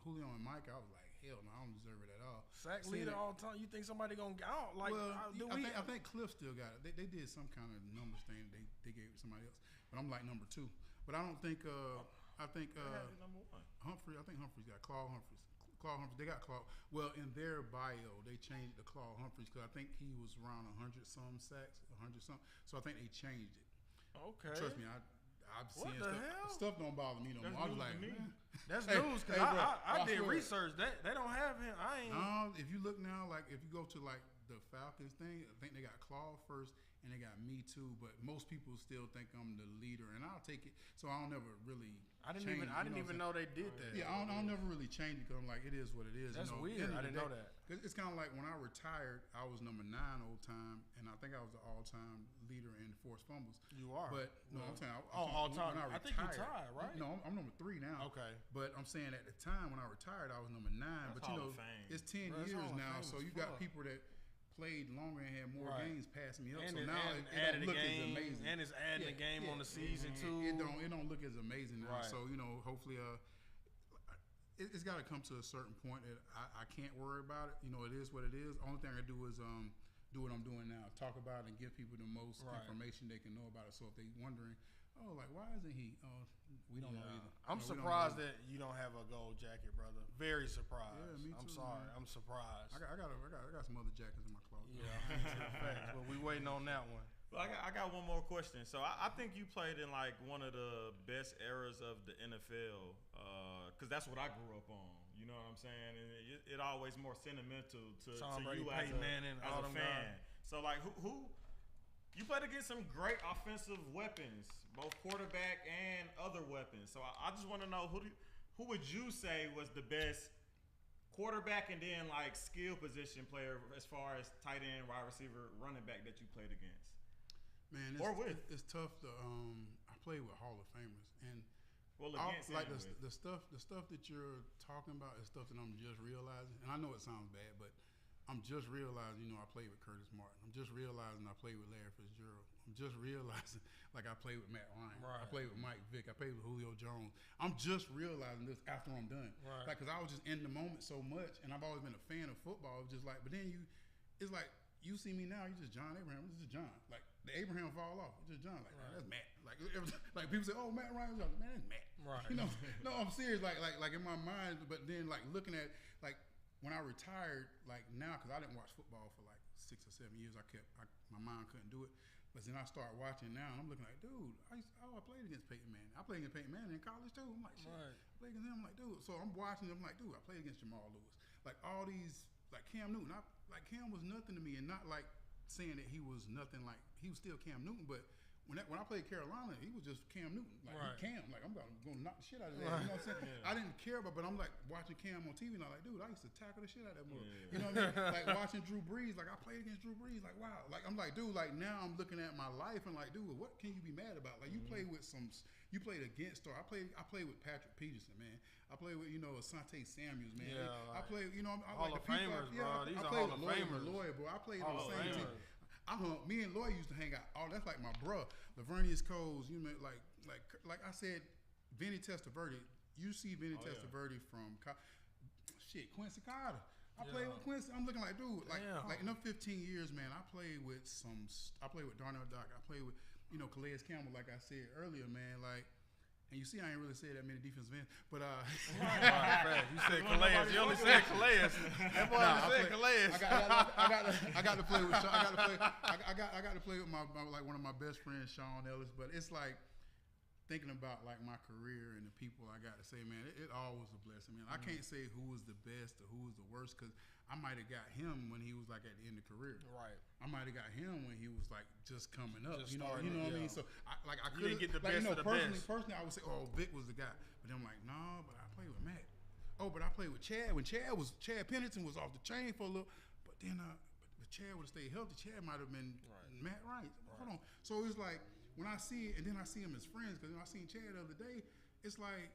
Julio and Mike, I was like, hell no, I don't deserve it at all. Sack leader all the time. You think somebody gonna get out? Like, I think Cliff still got it. They did some kind of numbers thing. They gave it to somebody else, but I'm like number 2. But I don't think. I think number 1. Humphrey. I think Humphrey's got Claude Humphreys. Claude Humphreys. They got Claude. Well, in their bio, they changed the Claude Humphreys because I think he was around 100 some sacks, 100 some. So I think they changed it. Okay. Trust me, I've seen stuff don't bother me no more. I was like, man. That's news because I did research. They don't have him. I ain't. If you look now, like if you go to like the Falcons thing, I think they got Claude first and they got me too. But most people still think I'm the leader, and I'll take it. So I don't ever really. I didn't even know they did that. Yeah, I don't never really change it because I'm like, it is what it is. That's weird. I didn't know that. It's kind of like when I retired, I was number 9 all time, and I think I was the all-time leader in forced fumbles. You are. But no, I'm saying all time. When I think you retired, tied, right? No, I'm number 3 now. Okay. But I'm saying at the time when I retired, I was number 9. But you know, it's 10 years now, so you got people that played longer and had more games passing me up. And so now it don't look as amazing. And it's adding a game on the season too. It don't look as amazing now. Right. So you know, hopefully, it's got to come to a certain point that I can't worry about it. You know, it is what it is. Only thing I do is do what I'm doing now. Talk about it and give people the most information they can know about it. So if they're wondering, oh, like why isn't he? We don't know either. I'm surprised that you don't have a gold jacket, brother. Very surprised. Yeah, me too. I'm sorry. Man. I'm surprised. I got some other jackets in my closet. Yeah, but we waiting on that one. Well, I got one more question. So I think you played in like one of the best eras of the NFL, because that's what I grew up on. You know what I'm saying? And it always more sentimental to you as a fan. So like who you played against some great offensive weapons, both quarterback and other weapons. So I just want to know who would you say was the best quarterback and then like skill position player as far as tight end, wide receiver, running back that you played against? Man, it's tough to I played with Hall of Famers and the stuff that you're talking about is stuff that I'm just realizing, and I know it sounds bad, but I'm just realizing, you know, I played with Curtis Martin. I'm just realizing I played with Larry Fitzgerald. I'm just realizing, like, I played with Matt Ryan. Right. I played with Mike Vick. I played with Julio Jones. I'm just realizing this after I'm done. Right. Like, because I was just in the moment so much, and I've always been a fan of football. Just like, but then it's like, you see me now, you just John Abraham. This is John. Like, the Abraham fall off. It's just John. Like, that's Matt. Like people say, oh, Matt Ryan. Man, that's Matt. Right. You know, no, I'm serious. Like in my mind, but then, like, looking at, like, when I retired, like now, because I didn't watch football for like 6 or 7 years, my mind couldn't do it. But then I start watching now, and I'm looking like, dude, I played against Peyton Manning. I played against Peyton Manning in college too. I'm like, shit, I played against him. I'm like, dude. So I'm watching him, like, dude, I played against Jamal Lewis. Like all these, like Cam Newton. Like Cam was nothing to me, and not like saying that he was nothing. Like he was still Cam Newton, but. When I played Carolina, he was just Cam Newton. Like Cam, like I'm going to knock the shit out of that. You know what I'm saying? I didn't care about, but I'm like watching Cam on TV, and I'm like, dude, I used to tackle the shit out of that mother. You know what I mean? Like watching Drew Brees, like I played against Drew Brees, like wow. Like I'm like, dude, like now I'm looking at my life and like, dude, what can you be mad about? Like you played with you played against, or I played with Patrick Peterson, man. I played with, you know, Asante Samuels, man. Yeah, I played, you know, Hall of Famers, bro. These are Hall of Famers. Lloyd, bro. I played on the same team. Me and Lloyd used to hang out. Oh, that's like my bro, Lavernius Coles. You know, like I said, Vinny Testaverde. You see Vinny Testaverde from Quincy Carter. I played with Quincy. I'm looking like, dude, like in them 15 years, man. I played with Darnell Dock. I played with, you know, Calais Campbell, like I said earlier, man. Like. And you see, I ain't really said that many defensive ends, but you said Calais. You only said Calais. That boy said Calais. I got to play with Sean. I got to play with my like one of my best friends, Sean Ellis. But it's like thinking about like my career and the people I got to say, man, it all was a blessing, man. I can't say who was the best or who was the worst because I might have got him when he was like at the end of career. Right. I might have got him when he was like just coming up. Just you know what I mean? So I couldn't get the best of the best. Personally, I would say, oh, Vic was the guy. But then I'm like, no, but I played with Matt. Oh, but I played with Chad. When Chad Pennington was off the chain for a little, but then if Chad would have stayed healthy, Chad might have been Matt Wright. Hold on. So it's like when I see it, and then I see him as friends, because I seen Chad the other day, it's like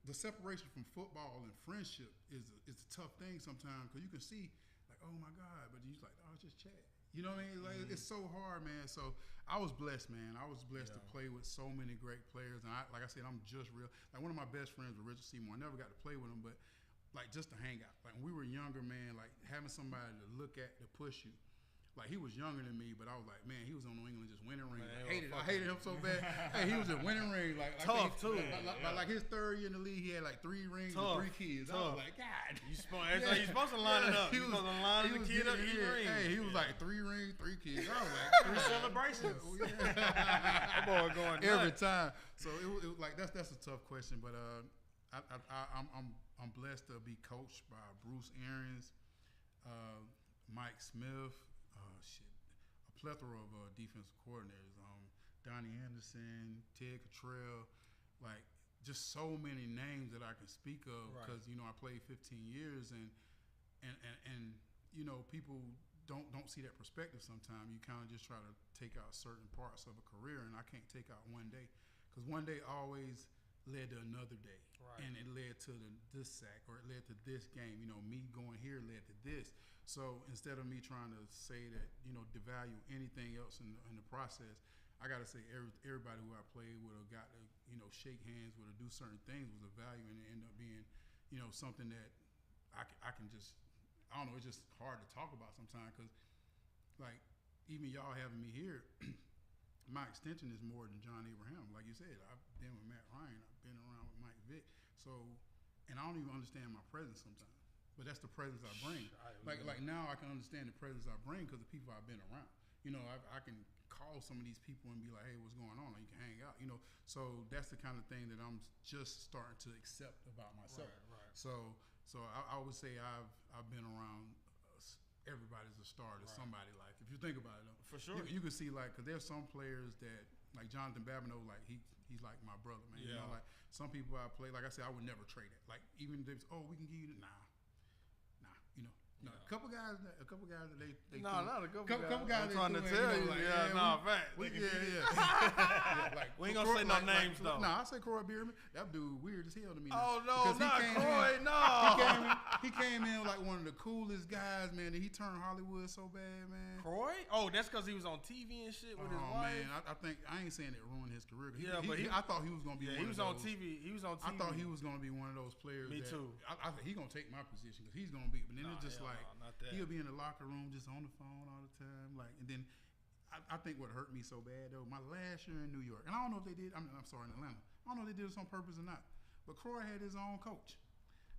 the separation from football and friendship is a tough thing sometimes, because you can see like, oh my God, but you're like, oh, it's just Chad. You know what I mean? Like it's so hard, man. So I was blessed, man. I was blessed to play with so many great players, and like I said, I'm just real. Like one of my best friends was Richard Seymour. I never got to play with him, but like just to hang out. Like when we were younger, man, like having somebody to look at to push you. Like he was younger than me, but I was like, man, he was on New England just winning rings. I hated him so bad. Hey, he was just winning rings. Like tough too. Like his third year in the league, he had like 3 rings and 3 kids. I was like, God, you're supposed to line it up. He was supposed to line the kid up. Hey, he was like 3 rings, 3 kids. I was like, 3 celebrations. That boy going every time. So it was like that's a tough question, but I'm blessed to be coached by Bruce Arians, Mike Smith. A plethora of defensive coordinators. Donnie Anderson, Ted Cottrell, like just so many names that I can speak of because you know I played 15 years and you know people don't see that perspective sometimes. You kind of just try to take out certain parts of a career, and I can't take out one day because one day always led to another day, and it led to this sack or it led to this game. You know, me going here led to this. So instead of me trying to say that you know devalue anything else in the process, I gotta say everybody who I played with or got to you know shake hands with or do certain things was a value, and it ended up being you know something that I can just I don't know. It's just hard to talk about sometimes because like even y'all having me here. My extension is more than John Abraham. Like you said, I've been with Matt Ryan. I've been around with Mike Vick. So, and I don't even understand my presence sometimes. But that's the presence I bring. Like now I can understand the presence I bring because the people I've been around. You know, I can call some of these people and be like, hey, what's going on? Like, you can hang out. You know, so that's the kind of thing that I'm just starting to accept about myself. Right. So I would say I've been around. Everybody's a star to somebody. Like if you think about it, though, for sure, you can see like because there's some players that like Jonathan Babineau, like he's like my brother, man. You know, like some people I play, like I said, I would never trade it. Like even if they we can give you nah, you know. No, a couple guys that they not a couple guys. I'm trying to tell you, fact. Like we ain't gonna say no names though. Nah, I say Croy Bierman. That dude weird as hell to me. Oh no, not Croy, no. He came in like one of the coolest guys, man. And he turned Hollywood so bad, man. Croy? Oh, that's because he was on TV and shit with his wife. Man, I think I ain't saying it ruined his career. I thought he was gonna be. Yeah, he was on TV. He was on TV. I thought he was gonna be one of those players. Me too. I think he gonna take my position because he's gonna be. But then it's just like he'll be in the locker room just on the phone all the time. Like, and then I think what hurt me so bad though, my last year in New York, and I don't know if they did. I'm sorry, in Atlanta. I don't know if they did this on purpose or not. But Croy had his own coach,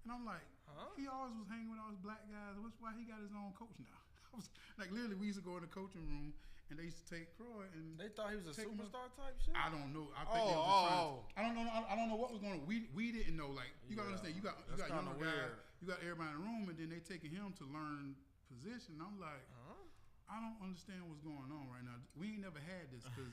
and I'm like, he always was hanging with all those black guys. Why he got his own coach now? I was like, literally, we used to go in the coaching room. And they used to take Croy, and they thought he was a superstar type shit. I don't know. I think they was trying. I don't know. I don't know what was going on. We didn't know. Like you gotta understand. You got younger guys. You got everybody in the room, and then they taking him to learn position. And I'm like, I don't understand what's going on right now. We ain't never had this because.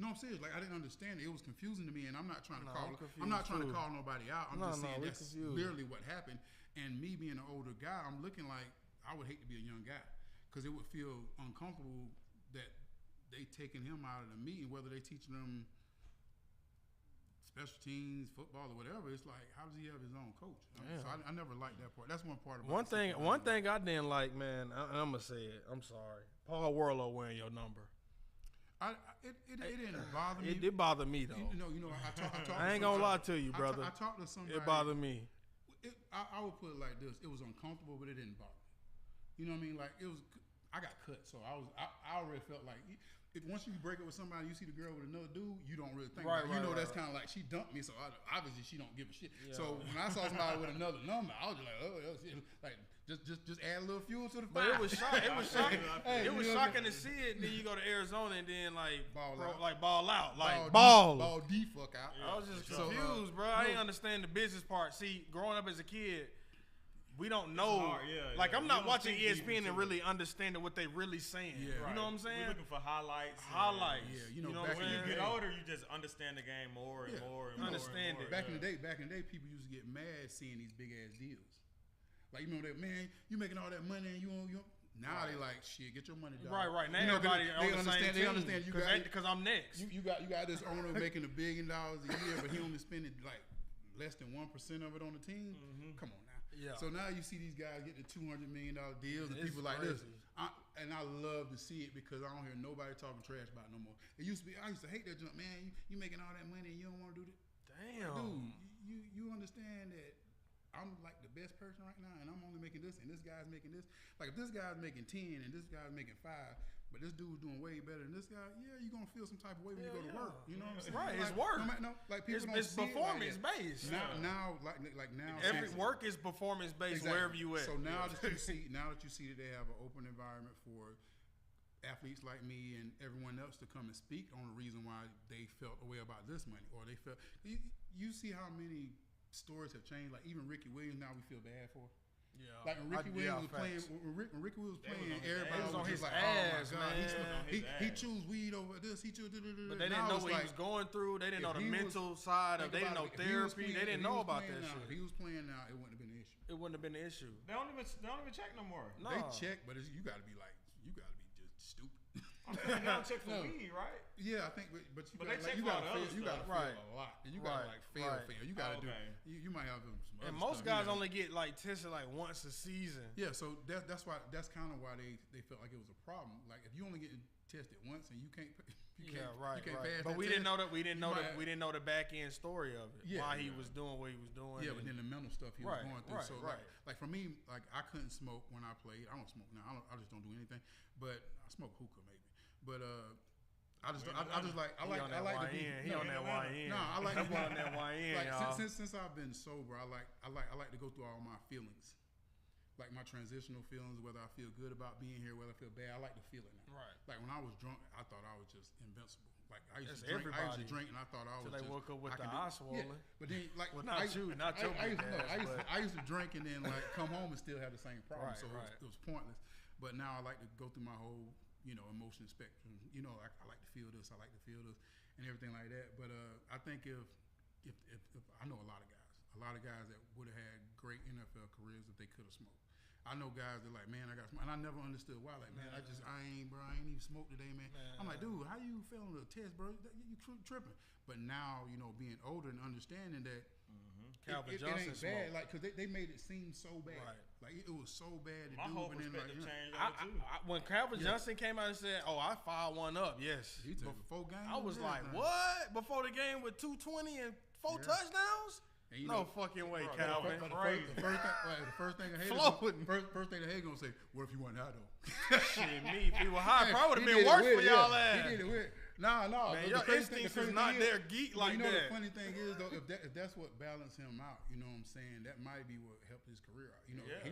No, I'm serious. Like I didn't understand it. It was confusing to me, and I'm not trying to call. I'm not trying to call nobody out. I'm just saying that's literally what happened. And me being an older guy, I'm looking like I would hate to be a young guy because it would feel uncomfortable that they taking him out of the meeting, whether they teaching them special teams, football, or whatever. It's like, how does he have his own coach? So I never liked that part. That's one part of one thing I didn't like, man. I'm gonna say it. I'm sorry, Paul Warlow wearing your number. It didn't bother me. It did bother me though. You know, I talked. I ain't gonna lie to you, brother. I talked to somebody. It bothered me. I would put it like this: it was uncomfortable, but it didn't bother me. You know what I mean? Like it was. I got cut, so I already felt like if once you break up with somebody, you see the girl with another dude, you don't really think about it. You know that's kind of like she dumped me, so obviously she don't give a shit. Yeah. So when I saw somebody with another number, I was just like, oh shit, like just add a little fuel to the fire. But it was shocking. It was shocking to see it. And then you go to Arizona and then ball out, ball D fuck out. I was just confused, bro. I didn't understand the business part. See, growing up as a kid. We don't know. I'm not watching ESPN and really understanding what they really saying. Yeah, you know what I'm saying? We're looking for highlights. Yeah, you know when you get older, you just understand the game more and more and more. Understand it. Back in the day, people used to get mad seeing these big ass deals. Like, you know that, man, you making all that money and you now they like, shit, get your money down. Right. Now everybody they understand. They understand you because I'm next. You got this owner making $1 billion a year, but he only spending like less than 1% of it on the team. Mm-hmm. Come on now. Yeah. So now you see these guys getting $200 million deals and people like this. And I love to see it because I don't hear nobody talking trash about it no more. I used to hate that junk, man. You making all that money and you don't want to do that. Damn. Dude, you understand that I'm like the best person right now and I'm only making this and this guy's making this. Like if this guy's making 10 and this guy's making 5, but this dude's doing way better than this guy, you're going to feel some type of way when you go to work. You know what I'm saying? Right, like, it's work. People it's performance based. Now, every work is performance based wherever you at. So now that you see that they have an open environment for athletes like me and everyone else to come and speak on the reason why they felt a way about this money, or they felt. You see how many stories have changed. Like even Ricky Williams now we feel bad for. Yeah. Like when Ricky Williams was playing, when Ricky Williams was playing, everybody was on his just like, ass, "Oh my God, man. he choose weed over this. He choose." But they didn't know what he was going through. They didn't know the mental side of. They didn't know therapy. They didn't know about that shit. If he was playing now, it wouldn't have been an issue. It wouldn't have been an issue. They don't even check no more. No. They check, but you got to be just stupid. I'm saying they don't check for weed, right? Yeah, I think, but you got to check fail. You got to fail Right. a lot. You got to like fail. You got to do. You might have some. And most guys only get like tested like once a season. Yeah, so that's why kind of why they felt like it was a problem. Like if you only get tested once and you can't pass. But we didn't know that. We didn't know the back end story of it. Why he was doing what he was doing. Yeah, but then the mental stuff he was going through. So right. like for me, like I couldn't smoke when I played. I don't smoke now. I just don't do anything. But I smoke hookah maybe. But I like the beat. He on that YN. No, I like that boy on that YN. Like y'all. since I've been sober, I like to go through all my feelings, like my transitional feelings, whether I feel good about being here, whether I feel bad. I like to feel it now. Right. Like when I was drunk, I thought I was just invincible. Like I used That's to drink, and I thought I was. Till they woke up with the eye swollen. Yeah, but then like well, not your I used to drink and then like come home and still have the same problem. Right, so it was pointless. But now I like to go through my whole emotion spectrum. I like to feel this, I like to feel this, and everything like that. But I think if I know a lot of guys that would have had great NFL careers if they could have smoked. I know guys that like, man, I got smoke, and I never understood why. Like, man, I ain't even smoked today, man. I'm like, dude, how you failing the test, bro? You tripping. But now, being older and understanding that Calvin it Johnson ain't bad, like, because they made it seem so bad. Right. Like, it was so bad to My do. whole But then, like, perspective changed too. When Calvin Johnson came out and said, "Oh, I filed one up," yes, he took 4 games. I was like, "What?" Before the game with 220 and 4 touchdowns? And no fucking way, Calvin. The first thing the haters gonna say, "What if you weren't high though?" Shit, me. If he was high, probably would have been worse for y'all ass. He did it weird. No. Man, your instincts is not there geek like that. The funny thing is though, if that's what balanced him out, you know what I'm saying? That might be what helped his career out.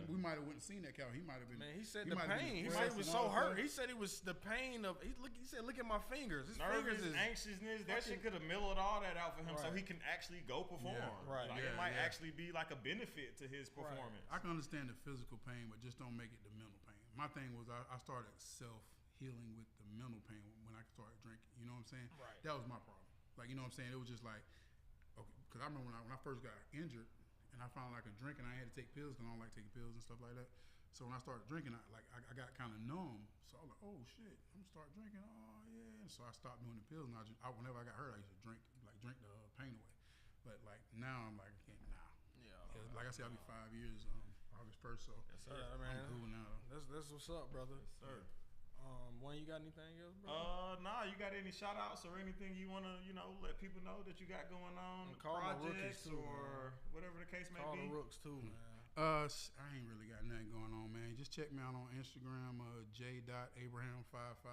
We might have wouldn't seen that Calvin. He might have been. Man, he said the pain. He said he was so hurt. He said it was the pain of. He said, "Look at my fingers. His fingers is anxiousness. That shit could have mellowed all that out for him, so he can actually go perform. Like it might actually be like a benefit to his performance. I can understand the physical pain, but just don't make it the mental pain. My thing was I started self-healing with the mental pain when I started drinking. You know what I'm saying? Right. That was my problem. Like, you know what I'm saying? It was just like, okay, because I remember when I first got injured and I found I could drink and I had to take pills because I don't like taking pills and stuff like that. So when I started drinking, I got kind of numb. So I was like, oh shit, I'm gonna start drinking. Oh yeah. So I stopped doing the pills and whenever I got hurt, I used to drink the pain away. But like now I'm like, I can't now. Yeah. Like I said, I'll be 5 years August 1st. So yes, sir, man. I'm cool now. That's what's up, brother. Yes, sir. Wayne, you got anything else, bro? Nah, you got any shout outs or anything you want to, let people know that you got going on? Projects too, or whatever the case may be. Call the Rooks too, man. I ain't really got nothing going on, man. Just check me out on Instagram, j.abraham55.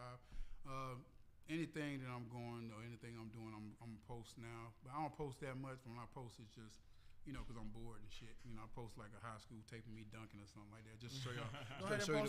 Anything that I'm going or anything I'm doing, I'm post now. But I don't post that much. When I post, it's just, because I'm bored and shit. I post like a high school taping me dunking or something like that. Just to show y'all. Show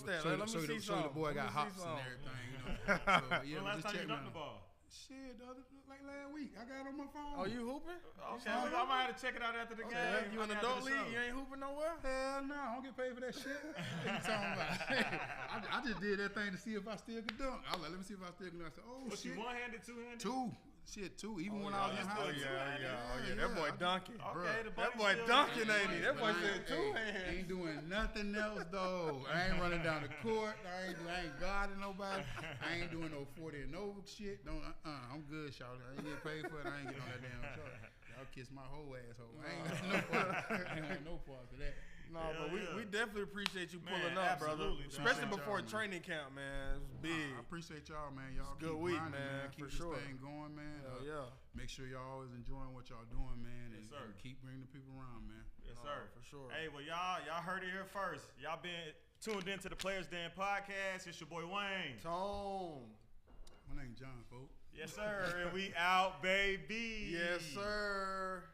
the boy got hops and everything. So, yeah, last just time check you dunked the ball? Shit, like last week. I got it on my phone. Oh, you hooping? Okay, I might have to check it out after the game. You in the adult league? You ain't hooping nowhere? Hell no, I don't get paid for that shit. What you talking about? I just did that thing to see if I still could dunk. I was like, let me see if I still can dunk. I said, Was shit. you one-handed, two-handed? Two. Even when I was in high school. Yeah. That boy dunking. Okay, that boy dunking, ain't he? That boy said 2 hands. Ain't doing nothing else though. I ain't running down the court. I ain't guarding nobody. I ain't doing no 40 and over shit. I'm good, shawty. I ain't get paid for it. I ain't getting on that damn short. Y'all kiss my whole asshole. I ain't got no part of that. No, but we definitely appreciate you pulling up, brother. Especially before training camp, man. It's big. I appreciate y'all, man. Y'all keep good week, grinding, man. for Keep sure. this thing going, man. Yeah. Make sure y'all always enjoying what y'all doing, man, Yes, and keep bringing the people around, man. Yes, sir. For sure. Hey, well, y'all heard it here first. Y'all been tuned into the Players Den podcast. It's your boy Wayne. Tone. My name's John, folks. Yes, sir. And we out, baby. Yes, sir.